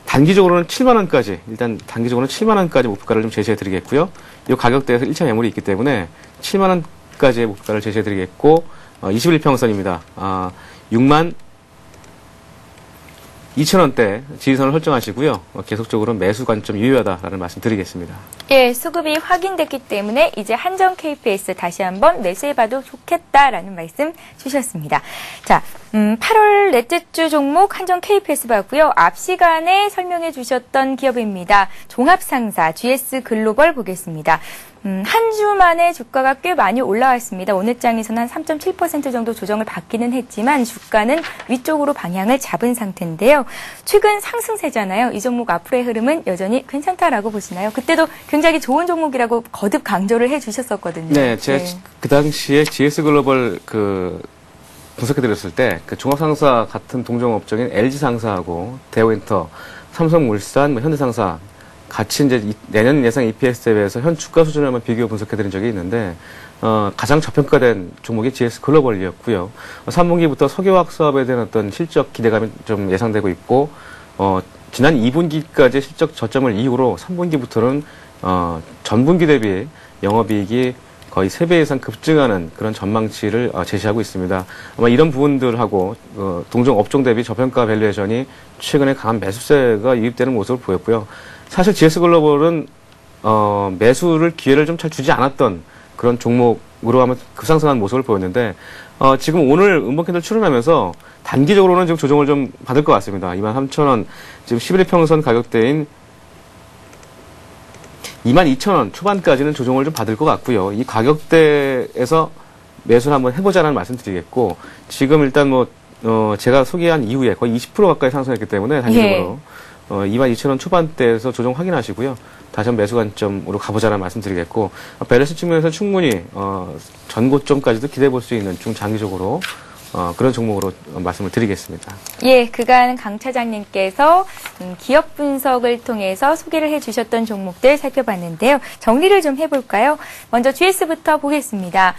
단기적으로는 7만 원까지 일단 단기적으로는 7만 원까지 목표가를 좀 제시해 드리겠고요. 이 가격대에서 1차 매물이 있기 때문에 7만 원까지의 목표가를 제시해 드리겠고 21평선입니다. 6만 2천 원대 지지선을 설정하시고요. 계속적으로 매수 관점 유효하다라는 말씀 드리겠습니다. 예, 수급이 확인됐기 때문에 이제 한전 KPS 다시 한번 매수해봐도 좋겠다라는 말씀 주셨습니다. 자, 8월 넷째 주 종목 한전 KPS 봤고요. 앞 시간에 설명해 주셨던 기업입니다. 종합상사 GS 글로벌 보겠습니다. 한 주 만에 주가가 꽤 많이 올라왔습니다. 오늘 장에서는 한 3.7% 정도 조정을 받기는 했지만 주가는 위쪽으로 방향을 잡은 상태인데요. 최근 상승세잖아요. 이 종목 앞으로의 흐름은 여전히 괜찮다라고 보시나요? 그때도 굉장히 좋은 종목이라고 거듭 강조를 해주셨었거든요. 네, 제가 그 당시에 GS 글로벌 분석해드렸을 때 그 종합상사 같은 동종업종인 LG상사하고 대우엔터, 삼성물산, 현대상사 같이 이제 내년 예상 EPS 대비해서 현 주가 수준을 한번 비교 분석해드린 적이 있는데 가장 저평가된 종목이 GS 글로벌이었고요. 3분기부터 석유화학 사업에 대한 어떤 실적 기대감이 좀 예상되고 있고 지난 2분기까지 실적 저점을 이후로 3분기부터는 전분기 대비 영업이익이 거의 3배 이상 급증하는 그런 전망치를 제시하고 있습니다. 아마 이런 부분들하고 동종 업종 대비 저평가 밸류에이션이 최근에 강한 매수세가 유입되는 모습을 보였고요. 사실 GS글로벌은 매수를 기회를 좀 잘 주지 않았던 그런 종목으로 하면 급상승한 모습을 보였는데 지금 오늘 음봉 캔들 출현하면서 단기적으로는 지금 조정을 좀 받을 것 같습니다. 23,000원 지금 11일 평선 가격대인 22,000원 초반까지는 조정을 좀 받을 것 같고요. 이 가격대에서 매수를 한번 해보자는 말씀 드리겠고, 지금 일단 제가 소개한 이후에 거의 20% 가까이 상승했기 때문에 단기적으로 22,000원 초반대에서 조정 확인하시고요. 다시 한번 매수 관점으로 가보자는 말씀 드리겠고, 밸런스 측면에서 충분히 전고점까지도 기대해 볼 수 있는 중장기적으로 그런 종목으로 말씀을 드리겠습니다. 예, 그간 강 차장님께서 기업 분석을 통해서 소개를 해주셨던 종목들 살펴봤는데요. 정리를 좀 해볼까요? 먼저 GS부터 보겠습니다.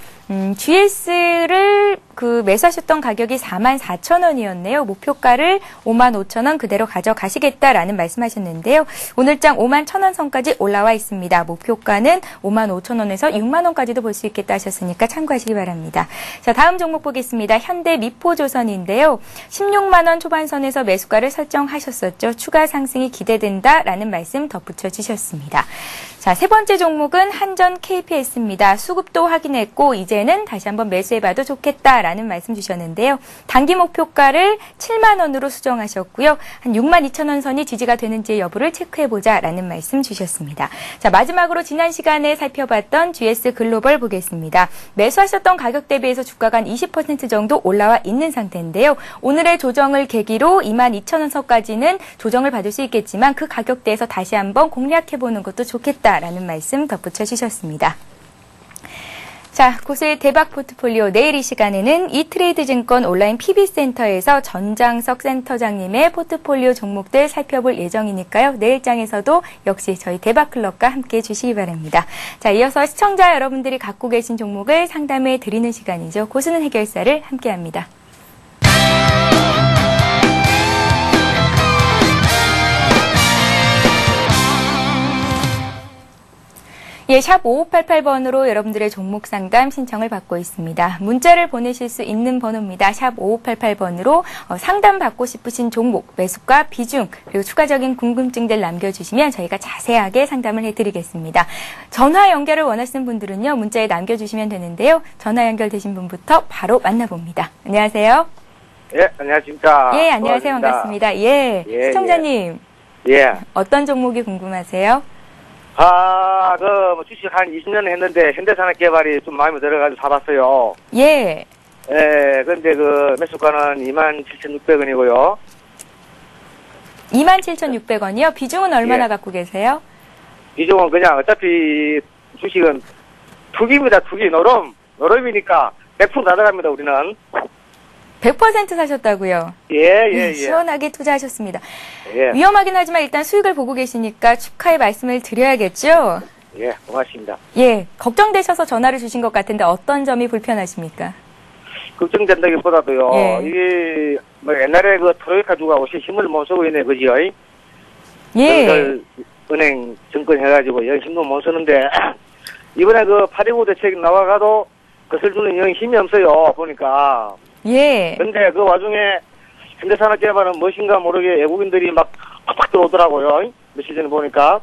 GS를 매수하셨던 가격이 44,000원이었네요. 목표가를 55,000원 그대로 가져가시겠다라는 말씀하셨는데요. 오늘장 51,000원 선까지 올라와 있습니다. 목표가는 55,000원에서 6만원까지도 볼 수 있겠다 하셨으니까 참고하시기 바랍니다. 자, 다음 종목 보겠습니다. 현대미포조선인데요. 16만원 초반선에서 매수가를 설정하셨었죠. 추가 상승이 기대된다라는 말씀 덧붙여 주셨습니다. 자, 세 번째 종목은 한전 KPS입니다. 수급도 확인했고 이제는 다시 한번 매수해봐도 좋겠다라는 말씀 주셨는데요. 단기 목표가를 7만 원으로 수정하셨고요. 한 62,000원 선이 지지가 되는지 여부를 체크해보자라는 말씀 주셨습니다. 자, 마지막으로 지난 시간에 살펴봤던 GS 글로벌 보겠습니다. 매수하셨던 가격 대비해서 주가가 한 20% 정도 올라와 있는 상태인데요. 오늘의 조정을 계기로 22,000원 선까지는 조정을 받을 수 있겠지만 그 가격대에서 다시 한번 공략해보는 것도 좋겠다라는 말씀 덧붙여 주셨습니다. 자, 고수의 대박 포트폴리오 내일 이 시간에는 이트레이드 증권 온라인 PB센터에서 전장석 센터장님의 포트폴리오 종목들 살펴볼 예정이니까요. 내일장에서도 역시 저희 대박클럽과 함께해 주시기 바랍니다. 자, 이어서 시청자 여러분들이 갖고 계신 종목을 상담해 드리는 시간이죠. 고수는 해결사를 함께합니다. 예, 샵 5588번으로 여러분들의 종목 상담 신청을 받고 있습니다. 문자를 보내실 수 있는 번호입니다. 샵 5588번으로 상담 받고 싶으신 종목, 매수가, 비중, 그리고 추가적인 궁금증들 남겨주시면 저희가 자세하게 상담을 해드리겠습니다. 전화 연결을 원하시는 분들은요, 문자에 남겨주시면 되는데요. 전화 연결되신 분부터 바로 만나봅니다. 안녕하세요. 예, 안녕하십니까. 예, 안녕하세요. 반갑습니다. 예, 시청자님. 예. 어떤 종목이 궁금하세요? 주식 한 20년 했는데, 현대산업개발이 좀 마음에 들어가지고 사봤어요. 예. 예, 근데 매수가는 27,600원이고요. 27,600원이요? 비중은 얼마나 갖고 계세요? 비중은 그냥 어차피 주식은 투기입니다, 투기. 노름이니까 100% 다 들어갑니다, 우리는. 100% 사셨다고요? 예. 시원하게 투자하셨습니다. 예. 위험하긴 하지만 일단 수익을 보고 계시니까 축하의 말씀을 드려야겠죠? 예, 고맙습니다. 예, 걱정되셔서 전화를 주신 것 같은데 어떤 점이 불편하십니까? 걱정된다기보다도요. 예. 이게 옛날에 트로이카주가 옷이 힘을 못 쓰고 있네, 그지요? 예. 은행 증권 해가지고 영 힘도 못 쓰는데 이번에 8.29 대책 나와가도 그것을 주는 영 힘이 없어요, 보니까. 예. 근데 그 와중에 현대산업개발은 무엇인가 모르게 외국인들이 막 팍팍 들어오더라고요. 며칠 전에 보니까.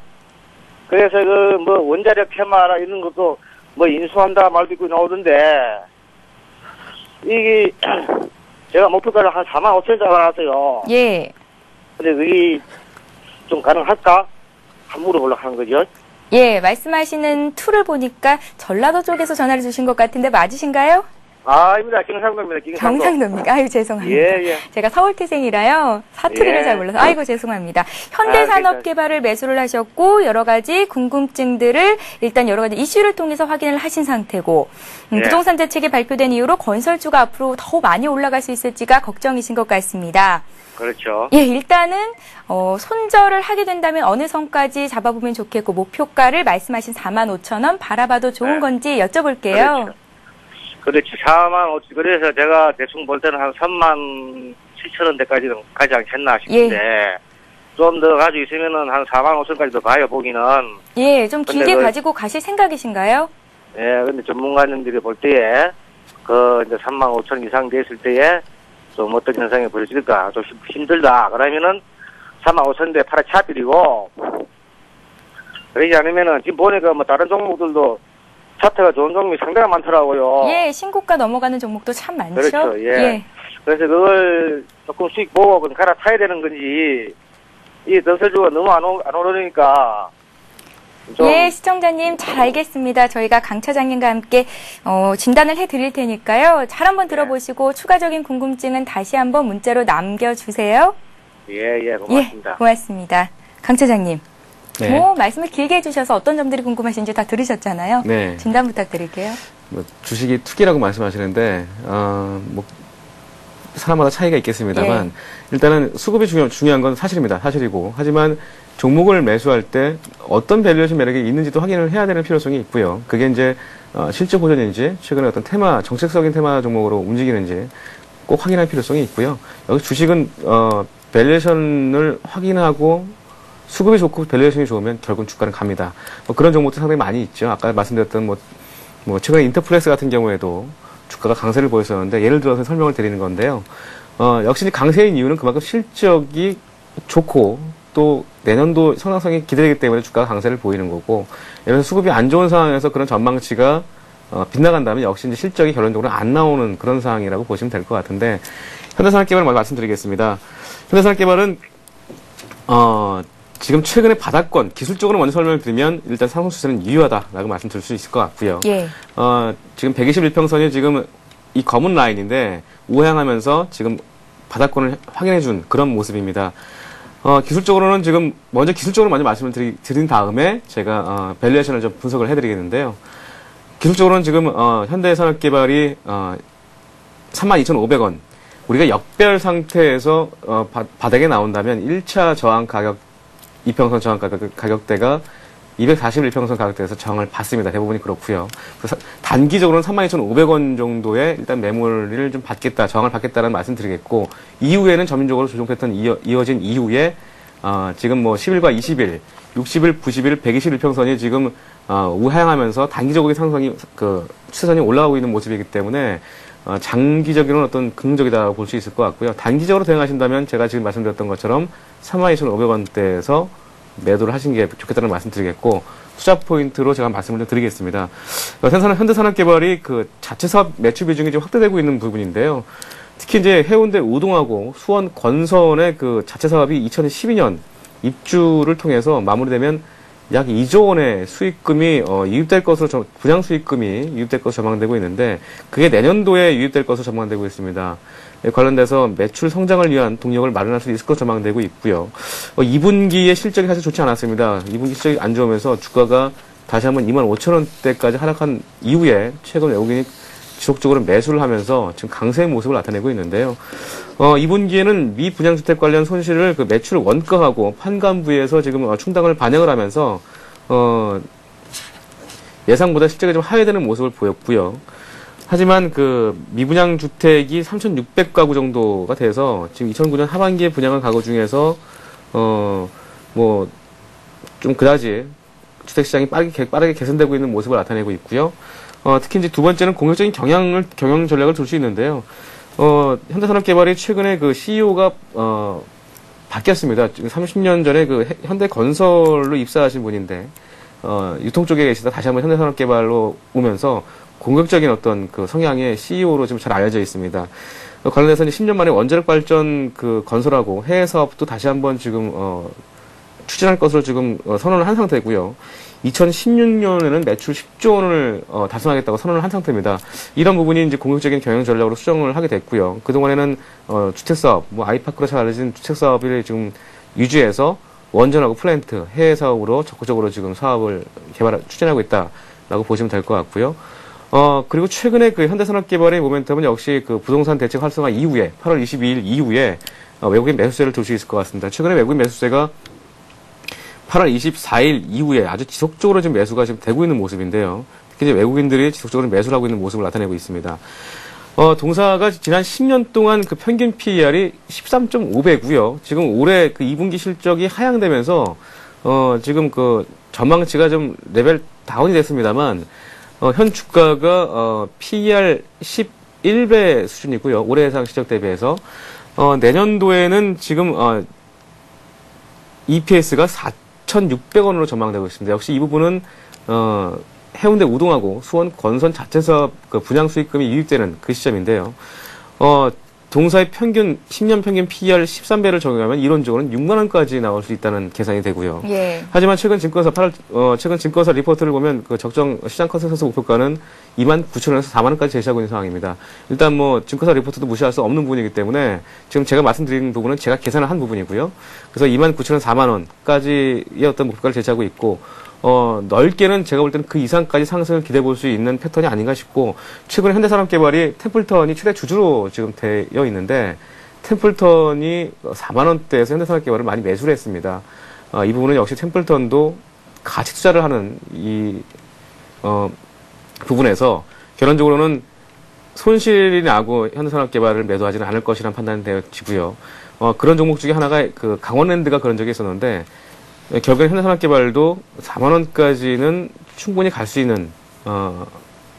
그래서 원자력 테마라 이런 것도 인수한다 말도 있고 나오던데, 이게, 제가 목표가를 한 45,000원 잡아놨어요. 예. 근데 그게 좀 가능할까? 한 물어보려고 하는 거죠. 예, 말씀하시는 툴을 보니까 전라도 쪽에서 전화를 주신 것 같은데 맞으신가요? 아닙니다. 경상도입니다. 경상도입니까? 아유, 죄송합니다. 예. 제가 서울 태생이라요. 사투리를 잘 몰라서. 아이고, 죄송합니다. 현대산업개발을 매수를 하셨고, 여러 가지 궁금증들을 일단 여러 가지 이슈를 통해서 확인을 하신 상태고, 부동산 대책이 발표된 이후로 건설주가 앞으로 더 많이 올라갈 수 있을지가 걱정이신 것 같습니다. 그렇죠. 예, 일단은, 손절을 하게 된다면 어느 선까지 잡아보면 좋겠고, 목표가를 말씀하신 45,000원 바라봐도 좋은 건지 여쭤볼게요. 그렇죠. 45,000원. 그래서 제가 대충 볼 때는 한 37,000원대까지는 가지 않겠나 싶은데, 좀 더 가지고 있으면은 한 45,000원까지도 가요, 보기는. 예, 좀 길게 가지고 가실 생각이신가요? 예, 근데 전문가님들이 볼 때에, 이제 35,000원 이상 됐을 때에, 좀 어떤 현상이 벌어질까, 좀 힘들다. 그러면은 35,000원대 팔아차드리고, 그러지 않으면은, 지금 보니까 다른 종목들도 차트가 좋은 종목이 상당히 많더라고요. 예, 신고가 넘어가는 종목도 참 많죠. 그렇죠, 예. 그래서 그걸 조금 수익 보고 갈아타야 되는 건지, 이 건설주가 너무 안 오르니까, 좀 예, 시청자님 잘 알겠습니다. 저희가 강 차장님과 함께 진단을 해드릴 테니까요. 잘 한번 들어보시고 추가적인 궁금증은 다시 한번 문자로 남겨주세요. 예, 고맙습니다. 예, 고맙습니다. 강 차장님. 네. 말씀을 길게 해주셔서 어떤 점들이 궁금하신지 다 들으셨잖아요. 네. 진단 부탁드릴게요. 뭐 주식이 투기라고 말씀하시는데 뭐 사람마다 차이가 있겠습니다만 예. 일단은 수급이 중요한 건 사실입니다. 사실이고 하지만 종목을 매수할 때 어떤 밸류에이션 매력이 있는지도 확인을 해야 되는 필요성이 있고요. 그게 이제 실적 호전인지 최근에 어떤 테마 정책적인 테마 종목으로 움직이는지 꼭 확인할 필요성이 있고요. 여기 주식은 밸류에이션을 확인하고 수급이 좋고 밸류에이션이 좋으면 결국 주가는 갑니다. 뭐 그런 종목도 상당히 많이 있죠. 아까 말씀드렸던 뭐 최근에 인터플렉스 같은 경우에도 주가가 강세를 보였었는데 예를 들어서 설명을 드리는 건데요. 역시 강세인 이유는 그만큼 실적이 좋고 또 내년도 성장성이 기대되기 때문에 주가가 강세를 보이는 거고, 예를 들어서 수급이 안 좋은 상황에서 그런 전망치가 빗나간다면 역시 이제 실적이 결론적으로 안 나오는 그런 상황이라고 보시면 될 것 같은데, 현대산업개발을 먼저 말씀드리겠습니다. 현대산업개발은 지금 최근에 바닥권, 기술적으로 먼저 설명을 드리면 일단 상승 추세는 유효하다라고 말씀드릴 수 있을 것 같고요. 예. 지금 121평선이 지금 이 검은 라인인데 우하향하면서 지금 바닥권을 확인해준 그런 모습입니다. 기술적으로는 지금 먼저 기술적으로 말씀을 드린 다음에 제가 밸류에이션을 좀 분석을 해드리겠는데요. 기술적으로는 지금 현대산업개발이 32,500원, 우리가 역별 상태에서 바닥에 나온다면 1차 저항 가격, 이평선 저항 가격대가 241평선 가격대에서 저항을 받습니다. 대부분이 그렇고요. 그래서 단기적으로는 32,500원 정도의 일단 매물을 좀 받겠다, 저항을 받겠다라는 말씀 드리겠고, 이후에는 점진적으로 조정 패턴 이어진 이후에 지금 뭐 10일과 20일, 60일, 90일, 121평선이 지금 우하향하면서 단기적으로 상승이 추세선이 올라가고 있는 모습이기 때문에 장기적으로는 어떤 긍정적이다고 볼 수 있을 것 같고요. 단기적으로 대응하신다면 제가 지금 말씀드렸던 것처럼 32,500원대에서 매도를 하신 게 좋겠다는 말씀 드리겠고, 투자 포인트로 제가 말씀을 좀 드리겠습니다. 현대산업개발이 자체 사업 매출 비중이 좀 확대되고 있는 부분인데요. 특히 이제 해운대 우동하고 수원 건선의 자체 사업이 2012년 입주를 통해서 마무리되면 약 2조 원의 수익금이 유입될 것으로 분양 수익금이 유입될 것으로 전망되고 있는데, 그게 내년도에 유입될 것으로 전망되고 있습니다. 관련돼서 매출 성장을 위한 동력을 마련할 수 있을 것으로 전망되고 있고요. 2분기의 실적이 사실 좋지 않았습니다. 2분기 실적이 안 좋으면서 주가가 다시 한번 25,000원대까지 하락한 이후에 최근 외국인이 지속적으로 매수를 하면서 지금 강세의 모습을 나타내고 있는데요. 2분기에는 미 분양주택 관련 손실을 매출을 원가하고 판관부에서 지금 충당을 반영을 하면서 예상보다 실적이 좀 하회되는 모습을 보였고요. 하지만 미분양 주택이 3,600가구 정도가 돼서 지금 2009년 하반기에 분양한 가구 중에서 좀 그다지 주택 시장이 빠르게 개선되고 있는 모습을 나타내고 있고요. 특히 이제 두 번째는 공격적인 경영 전략을 둘 수 있는데요. 현대산업개발이 최근에 CEO가 바뀌었습니다. 30년 전에 현대건설로 입사하신 분인데 유통 쪽에 계시다 다시 한번 현대산업개발로 오면서 공격적인 어떤 성향의 CEO로 지금 잘 알려져 있습니다. 관련해서는 10년 만에 원자력 발전 건설하고 해외 사업도 다시 한번 지금 추진할 것으로 지금 선언을 한 상태고요. 2016년에는 매출 10조 원을 달성하겠다고 선언을 한 상태입니다. 이런 부분이 이제 공격적인 경영 전략으로 수정을 하게 됐고요. 그동안에는 주택 사업, 아이파크로 잘 알려진 주택 사업을 지금 유지해서 원전하고 플랜트, 해외 사업으로 적극적으로 지금 사업을 추진하고 있다라고 보시면 될 것 같고요. 그리고 최근에 현대산업개발의 모멘텀은 역시 부동산 대책 활성화 이후에 8월 22일 이후에 외국인 매수세를 둘 수 있을 것 같습니다. 최근에 외국인 매수세가 8월 24일 이후에 아주 지속적으로 지금 매수가 지금 되고 있는 모습인데요. 특히 이제 외국인들이 지속적으로 매수를 하고 있는 모습을 나타내고 있습니다. 동사가 지난 10년 동안 평균 PER이 13.5배고요. 지금 올해 2분기 실적이 하향되면서 지금 전망치가 좀 레벨 다운이 됐습니다만 현 주가가 PER 11배 수준이고요. 올해 예상 실적 대비해서 내년도에는 지금 EPS가 4,600원으로 전망되고 있습니다. 역시 이 부분은 해운대 우동하고 수원 건선 자체 사업 분양 수익금이 유입되는 그 시점인데요. 동사의 평균 10년 평균 PER 13배를 적용하면 이론적으로는 6만 원까지 나올 수 있다는 계산이 되고요. 예. 하지만 최근 증권사 리포트를 보면 그 적정 시장 컨센서스 목표가는 29,000원에서 4만 원까지 제시하고 있는 상황입니다. 일단 뭐 증권사 리포트도 무시할 수 없는 부분이기 때문에 지금 제가 말씀드린 부분은 제가 계산을 한 부분이고요. 그래서 29,000원, 4만 원까지의 어떤 목표가를 제시하고 있고 넓게는 제가 볼 때는 그 이상까지 상승을 기대해 볼 수 있는 패턴이 아닌가 싶고, 최근에 현대산업개발이 템플턴이 최대 주주로 지금 되어 있는데, 템플턴이 4만 원대에서 현대산업개발을 많이 매수를 했습니다. 이 부분은 역시 템플턴도 가치 투자를 하는 이 부분에서 결론적으로는 손실이 나고 현대산업개발을 매도하지는 않을 것이라는 판단이 되어지고요. 그런 종목 중에 하나가 그 강원랜드가 그런 적이 있었는데, 결국엔 현대산업개발도 4만 원까지는 충분히 갈 수 있는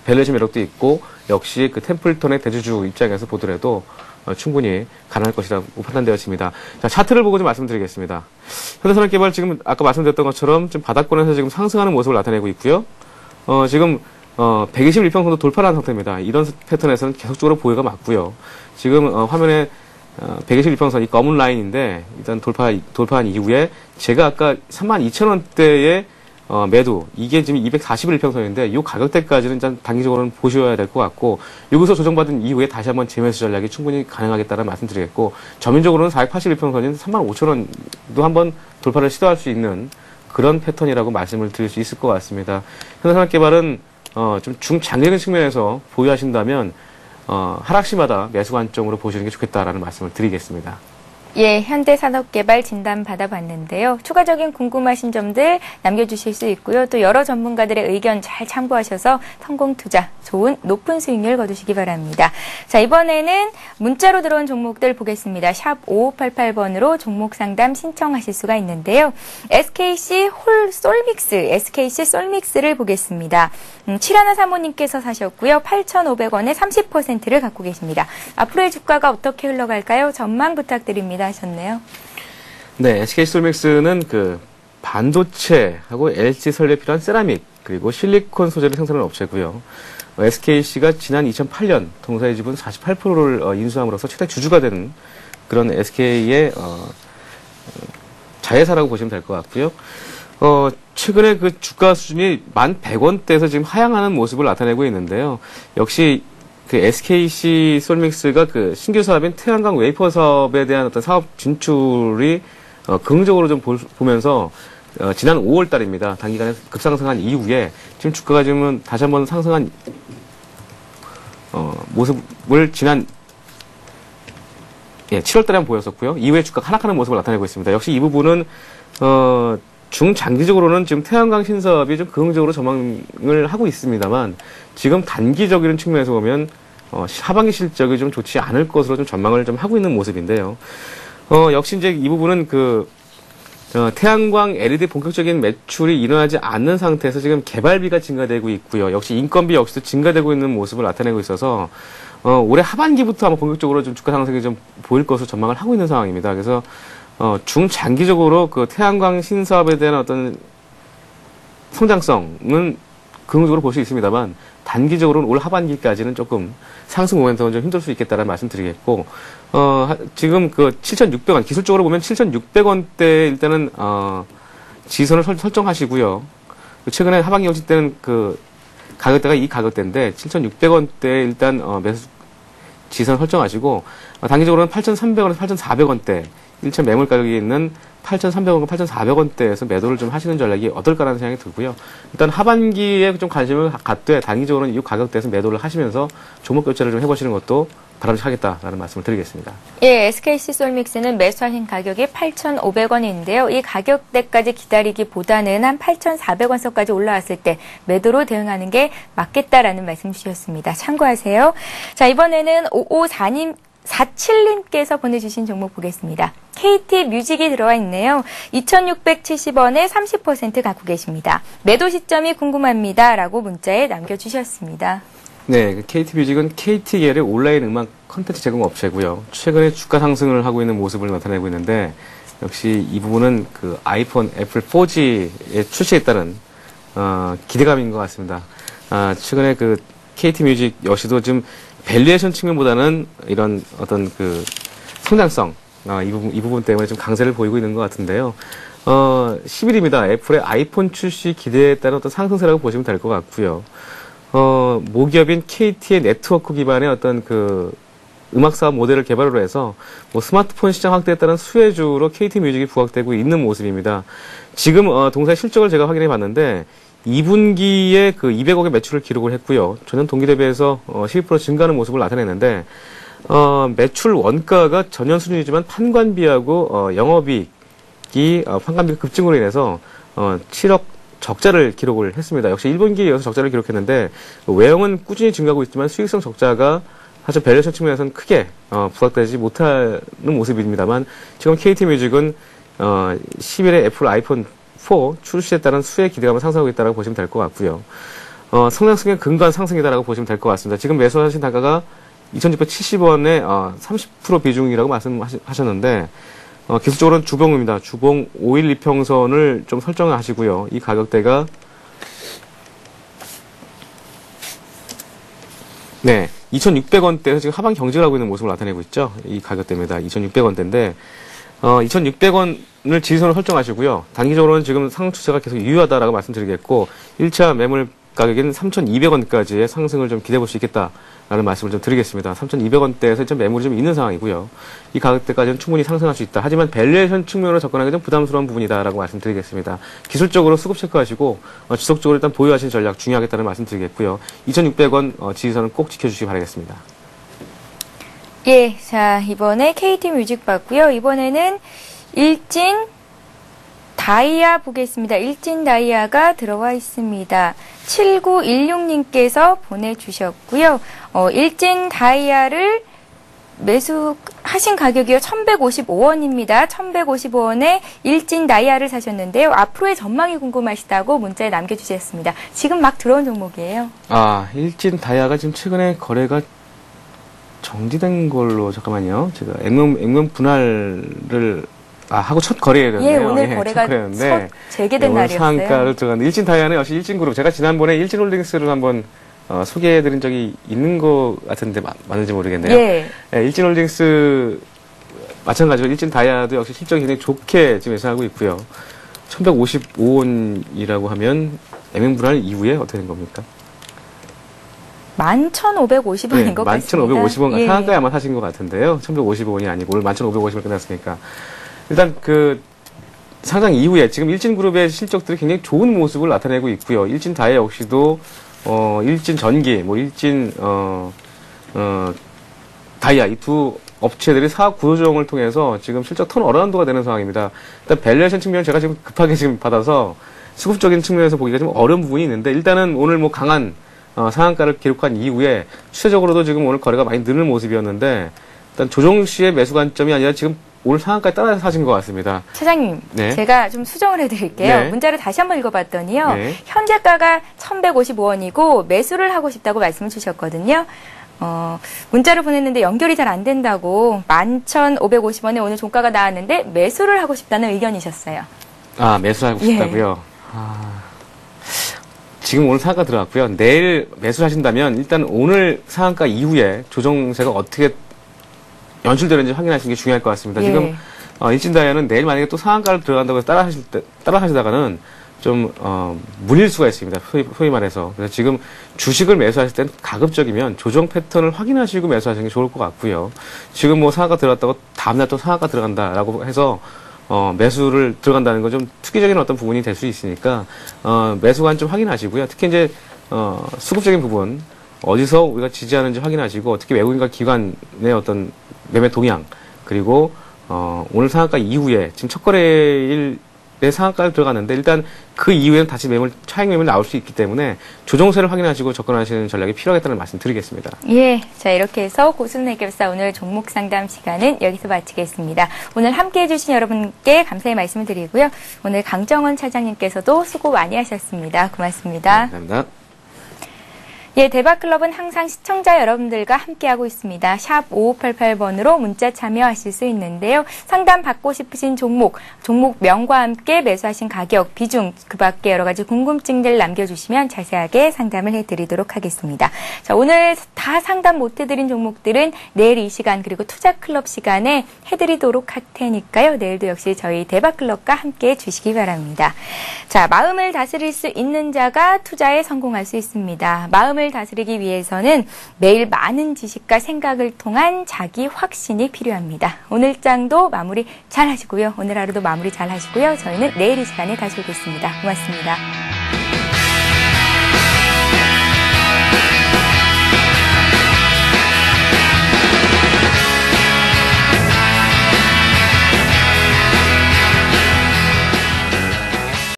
밸류에이션 매력도 있고, 역시 그 템플턴의 대주주 입장에서 보더라도 충분히 가능할 것이라고 판단되어집니다. 자, 차트를 보고 좀 말씀드리겠습니다. 현대산업개발 지금 아까 말씀드렸던 것처럼 좀 바닥권에서 지금 상승하는 모습을 나타내고 있고요. 지금 121평선도 돌파를 한 상태입니다. 이런 패턴에서는 계속적으로 보유가 맞고요. 지금 화면에 121평선 이 검은 라인인데, 일단 돌파한 이후에 제가 아까 32,000원대의 매도, 이게 지금 241평선인데 이 가격대까지는 일단 단기적으로는 보셔야 될 것 같고, 여기서 조정받은 이후에 다시 한번 재매수 전략이 충분히 가능하겠다는 말씀드리겠고, 점인적으로는 481평선인 35,000원도 한번 돌파를 시도할 수 있는 그런 패턴이라고 말씀을 드릴 수 있을 것 같습니다. 현대산업개발은 좀 중장기적인 측면에서 보유하신다면 하락시마다 매수 관점으로 보시는 게 좋겠다라는 말씀을 드리겠습니다. 예, 현대산업개발 진단 받아봤는데요. 추가적인 궁금하신 점들 남겨주실 수 있고요. 또 여러 전문가들의 의견 잘 참고하셔서 성공 투자, 좋은 높은 수익률 거두시기 바랍니다. 자, 이번에는 문자로 들어온 종목들 보겠습니다. 샵 5588번으로 종목 상담 신청하실 수가 있는데요. SKC 솔믹스를 보겠습니다. 7하나 사모님께서 사셨고요. 8,500원에 30%를 갖고 계십니다. 앞으로의 주가가 어떻게 흘러갈까요? 전망 부탁드립니다. 하셨네요. 네, SK솔믹스는 그 반도체하고 LG 설비에 필요한 세라믹 그리고 실리콘 소재를 생산하는 업체고요. SKC가 지난 2008년 동사의 지분 48%를 인수함으로써 최대 주주가 되는 그런 SK의 자회사라고 보시면 될 것 같고요. 최근에 그 주가 수준이 1,100원대에서 지금 하향하는 모습을 나타내고 있는데요. 역시 그 SKC 솔믹스가 그 신규 사업인 태양광 웨이퍼 사업에 대한 어떤 사업 진출이 긍정적으로 좀 보면서 지난 5월 달입니다. 단기간에 급상승한 이후에 지금 주가가 지금 다시 한번 상승한 모습을 지난 7월 달에 한번 보였었고요. 이후에 주가가 하락하는 모습을 나타내고 있습니다. 역시 이 부분은 중장기적으로는 지금 태양광 신사업이 좀 긍정적으로 전망을 하고 있습니다만, 지금 단기적인 측면에서 보면 하반기 실적이 좀 좋지 않을 것으로 좀 전망을 좀 하고 있는 모습인데요. 역시 이제 이 부분은 태양광 LED 본격적인 매출이 일어나지 않는 상태에서 지금 개발비가 증가되고 있고요. 역시 인건비 역시도 증가되고 있는 모습을 나타내고 있어서 올해 하반기부터 아마 본격적으로 좀 주가 상승이 좀 보일 것으로 전망을 하고 있는 상황입니다. 그래서 중장기적으로 그 태양광 신사업에 대한 어떤 성장성은 긍정적으로 볼 수 있습니다만, 단기적으로는 올 하반기까지는 조금 상승 모멘텀은 좀 힘들 수 있겠다는 말씀 드리겠고, 지금 그 7,600원, 기술적으로 보면 7,600원대 일단은, 지선을 설정하시고요. 최근에 하반기 오실 때는 그 가격대가 이 가격대인데, 7,600원대 일단, 매수 지선 설정하시고, 단기적으로는 8,300원에서 8,400원대, 1차 매물 가격이 있는 8,300원과 8,400원대에서 매도를 좀 하시는 전략이 어떨까라는 생각이 들고요. 일단 하반기에 좀 관심을 갖되 단기적으로는 이 가격대에서 매도를 하시면서 종목 교체를 좀 해보시는 것도 바람직하겠다라는 말씀을 드리겠습니다. 예, SKC 솔믹스는 매수하신 가격이 8,500원인데요. 이 가격대까지 기다리기보다는 한 8,400원 선까지 올라왔을 때 매도로 대응하는 게 맞겠다라는 말씀 주셨습니다. 참고하세요. 자, 이번에는 47님께서 보내주신 종목 보겠습니다. KT 뮤직이 들어와 있네요. 2,670원에 30% 갖고 계십니다. 매도 시점이 궁금합니다. 라고 문자에 남겨주셨습니다. 네, KT 뮤직은 KT계열의 온라인 음악 콘텐츠 제공 업체고요. 최근에 주가 상승을 하고 있는 모습을 나타내고 있는데, 역시 이 부분은 그 아이폰 애플 4G에 출시에 따른 기대감인 것 같습니다. 최근에 그 KT 뮤직 역시도 지금 밸류에이션 측면보다는 이런 어떤 그 성장성, 이 부분 때문에 좀 강세를 보이고 있는 것 같은데요. 10일입니다. 애플의 아이폰 출시 기대에 따른 어떤 상승세라고 보시면 될 것 같고요. 모기업인 KT의 네트워크 기반의 어떤 그 음악사업 모델을 개발을 해서 뭐 스마트폰 시장 확대에 따른 수혜주로 KT 뮤직이 부각되고 있는 모습입니다. 지금 동사의 실적을 제가 확인해 봤는데 2분기에 그 200억의 매출을 기록을 했고요. 전년 동기 대비해서 12% 증가하는 모습을 나타냈는데 매출 원가가 전년 수준이지만 판관비하고 영업이익이 판관비 급증으로 인해서 7억 적자를 기록을 했습니다. 역시 1분기에 이어서 적자를 기록했는데 외형은 꾸준히 증가하고 있지만 수익성 적자가 사실 밸류에이션 측면에서는 크게 부각되지 못하는 모습입니다만 지금 KT 뮤직은 10일에 애플 아이폰 4 출시에 따른 수혜 기대감을 상승하고 있다고 보시면 될 것 같고요. 성장성의 근간 상승이다라고 보시면 될 것 같습니다. 지금 매수하신 단가가 2,670원에 30% 비중이라고 말씀하셨는데 기술적으로는 주봉입니다. 주봉 5일 이평선을 좀 설정하시고요. 이 가격대가 네, 2,600원대에서 지금 하방 경직을 하고 있는 모습을 나타내고 있죠. 이 가격대입니다. 2,600원대인데 2,600원을 지지선으로 설정하시고요. 단기적으로는 지금 상승 추세가 계속 유효하다라고 말씀드리겠고 1차 매물 가격인 3,200원까지의 상승을 좀 기대해 볼 수 있겠다라는 말씀을 좀 드리겠습니다. 3,200원대에서 좀 매물이 좀 있는 상황이고요. 이 가격대까지는 충분히 상승할 수 있다. 하지만 밸류에이션 측면으로 접근하기 좀 부담스러운 부분이다라고 말씀드리겠습니다. 기술적으로 수급 체크하시고 지속적으로 일단 보유하시는 전략 중요하겠다는 말씀 드리겠고요. 2,600원 지지선은 꼭 지켜주시기 바라겠습니다. 예, 자, 이번에 KT 뮤직 봤고요. 이번에는 일진 다이아 보겠습니다. 일진 다이아가 들어와 있습니다. 7916님께서 보내주셨고요. 일진 다이아를 매수하신 가격이요. 1,155원입니다. 1,155원에 일진 다이아를 사셨는데요. 앞으로의 전망이 궁금하시다고 문자에 남겨주셨습니다. 지금 막 들어온 종목이에요. 일진 다이아가 지금 최근에 거래가 정지된 걸로, 잠깐만요. 제가 액면 분할을 하고 첫 거래였네요. 예, 오늘 거래가 첫 재개된 날이었어요. 상한가를 들어갔는데 일진 다이아는 역시 일진그룹. 제가 지난번에 일진홀딩스를 한번 소개해드린 적이 있는 것 같은데 맞는지 모르겠네요. 예. 네, 일진홀딩스 마찬가지로 일진 다이아도 역시 실적이 굉장히 좋게 지금 예상하고 있고요. 1,155원이라고 하면 액면 분할 이후에 어떻게 된 겁니까? 11,550원인 것 같습니다. 11,550원 예. 상한가에 아마 사신 것 같은데요. 1,155원이 아니고 오늘 11,550원 끝났으니까. 일단 그 상장 이후에 지금 일진그룹의 실적들이 굉장히 좋은 모습을 나타내고 있고요. 일진 다이아 역시도 일진 전기, 일진 다이아 이 두 업체들이 사업 구조조정을 통해서 지금 실적 턴어라운드가 되는 상황입니다. 일단 밸류에이션 측면은 제가 지금 급하게 지금 받아서 수급적인 측면에서 보기가 좀 어려운 부분이 있는데 일단은 오늘 강한 상한가를 기록한 이후에 추세적으로도 지금 오늘 거래가 많이 느는 모습이었는데 일단 조정 시의 매수 관점이 아니라 지금 오늘 상한가에 따라서 사신 것 같습니다. 차장님, 네. 제가 좀 수정을 해드릴게요. 네. 문자를 다시 한번 읽어봤더니요. 네. 현재가가 1,155원이고 매수를 하고 싶다고 말씀을 주셨거든요. 문자를 보냈는데 연결이 잘 안 된다고 11,550원에 오늘 종가가 나왔는데 매수를 하고 싶다는 의견이셨어요. 매수하고 싶다고요? 지금 오늘 상한가 들어갔고요. 내일 매수하신다면 일단 오늘 상한가 이후에 조정세가 어떻게 연출되는지 확인하시는 게 중요할 것 같습니다. 예. 지금 일진다이아는 내일 만약에 또 상한가를 들어간다고 해서 따라 하시다가는 좀 물릴 수가 있습니다. 소위 말해서. 그래서 지금 주식을 매수하실 때는 가급적이면 조정 패턴을 확인하시고 매수하시는 게 좋을 것 같고요. 지금 상한가 들어갔다고 다음날 또 상한가 들어간다라고 해서 매수를 들어간다는 건 좀 투기적인 어떤 부분이 될 수 있으니까 매수 관점 확인하시고요. 특히 이제 수급적인 부분 어디서 우리가 지지하는지 확인하시고 특히 외국인과 기관의 어떤 매매 동향 그리고 오늘 상한가 이후에 지금 첫 거래일에 상한가를 들어갔는데 일단 그 이후에는 다시 차익 매물 나올 수 있기 때문에 조정세를 확인하시고 접근하시는 전략이 필요하겠다는 말씀 드리겠습니다. 예, 자 이렇게 해서 고순 해결사 오늘 종목 상담 시간은 여기서 마치겠습니다. 오늘 함께해 주신 여러분께 감사의 말씀을 드리고요. 오늘 강정원 차장님께서도 수고 많이 하셨습니다. 고맙습니다. 네, 감사합니다. 예, 대박클럽은 항상 시청자 여러분들과 함께하고 있습니다. 샵 5588번으로 문자 참여하실 수 있는데요. 상담 받고 싶으신 종목명과 함께 매수하신 가격, 비중, 그 밖에 여러 가지 궁금증들 남겨주시면 자세하게 상담을 해드리도록 하겠습니다. 자, 오늘 다 상담 못 해드린 종목들은 내일 이 시간 그리고 투자클럽 시간에 해드리도록 할 테니까요. 내일도 역시 저희 대박클럽과 함께 해주시기 바랍니다. 자, 마음을 다스릴 수 있는 자가 투자에 성공할 수 있습니다. 마음을 다스리기 위해서는 매일 많은 지식과 생각을 통한 자기 확신이 필요합니다. 오늘 장도 마무리 잘 하시고요. 오늘 하루도 마무리 잘 하시고요. 저희는 내일 이 시간에 다시 오겠습니다. 고맙습니다.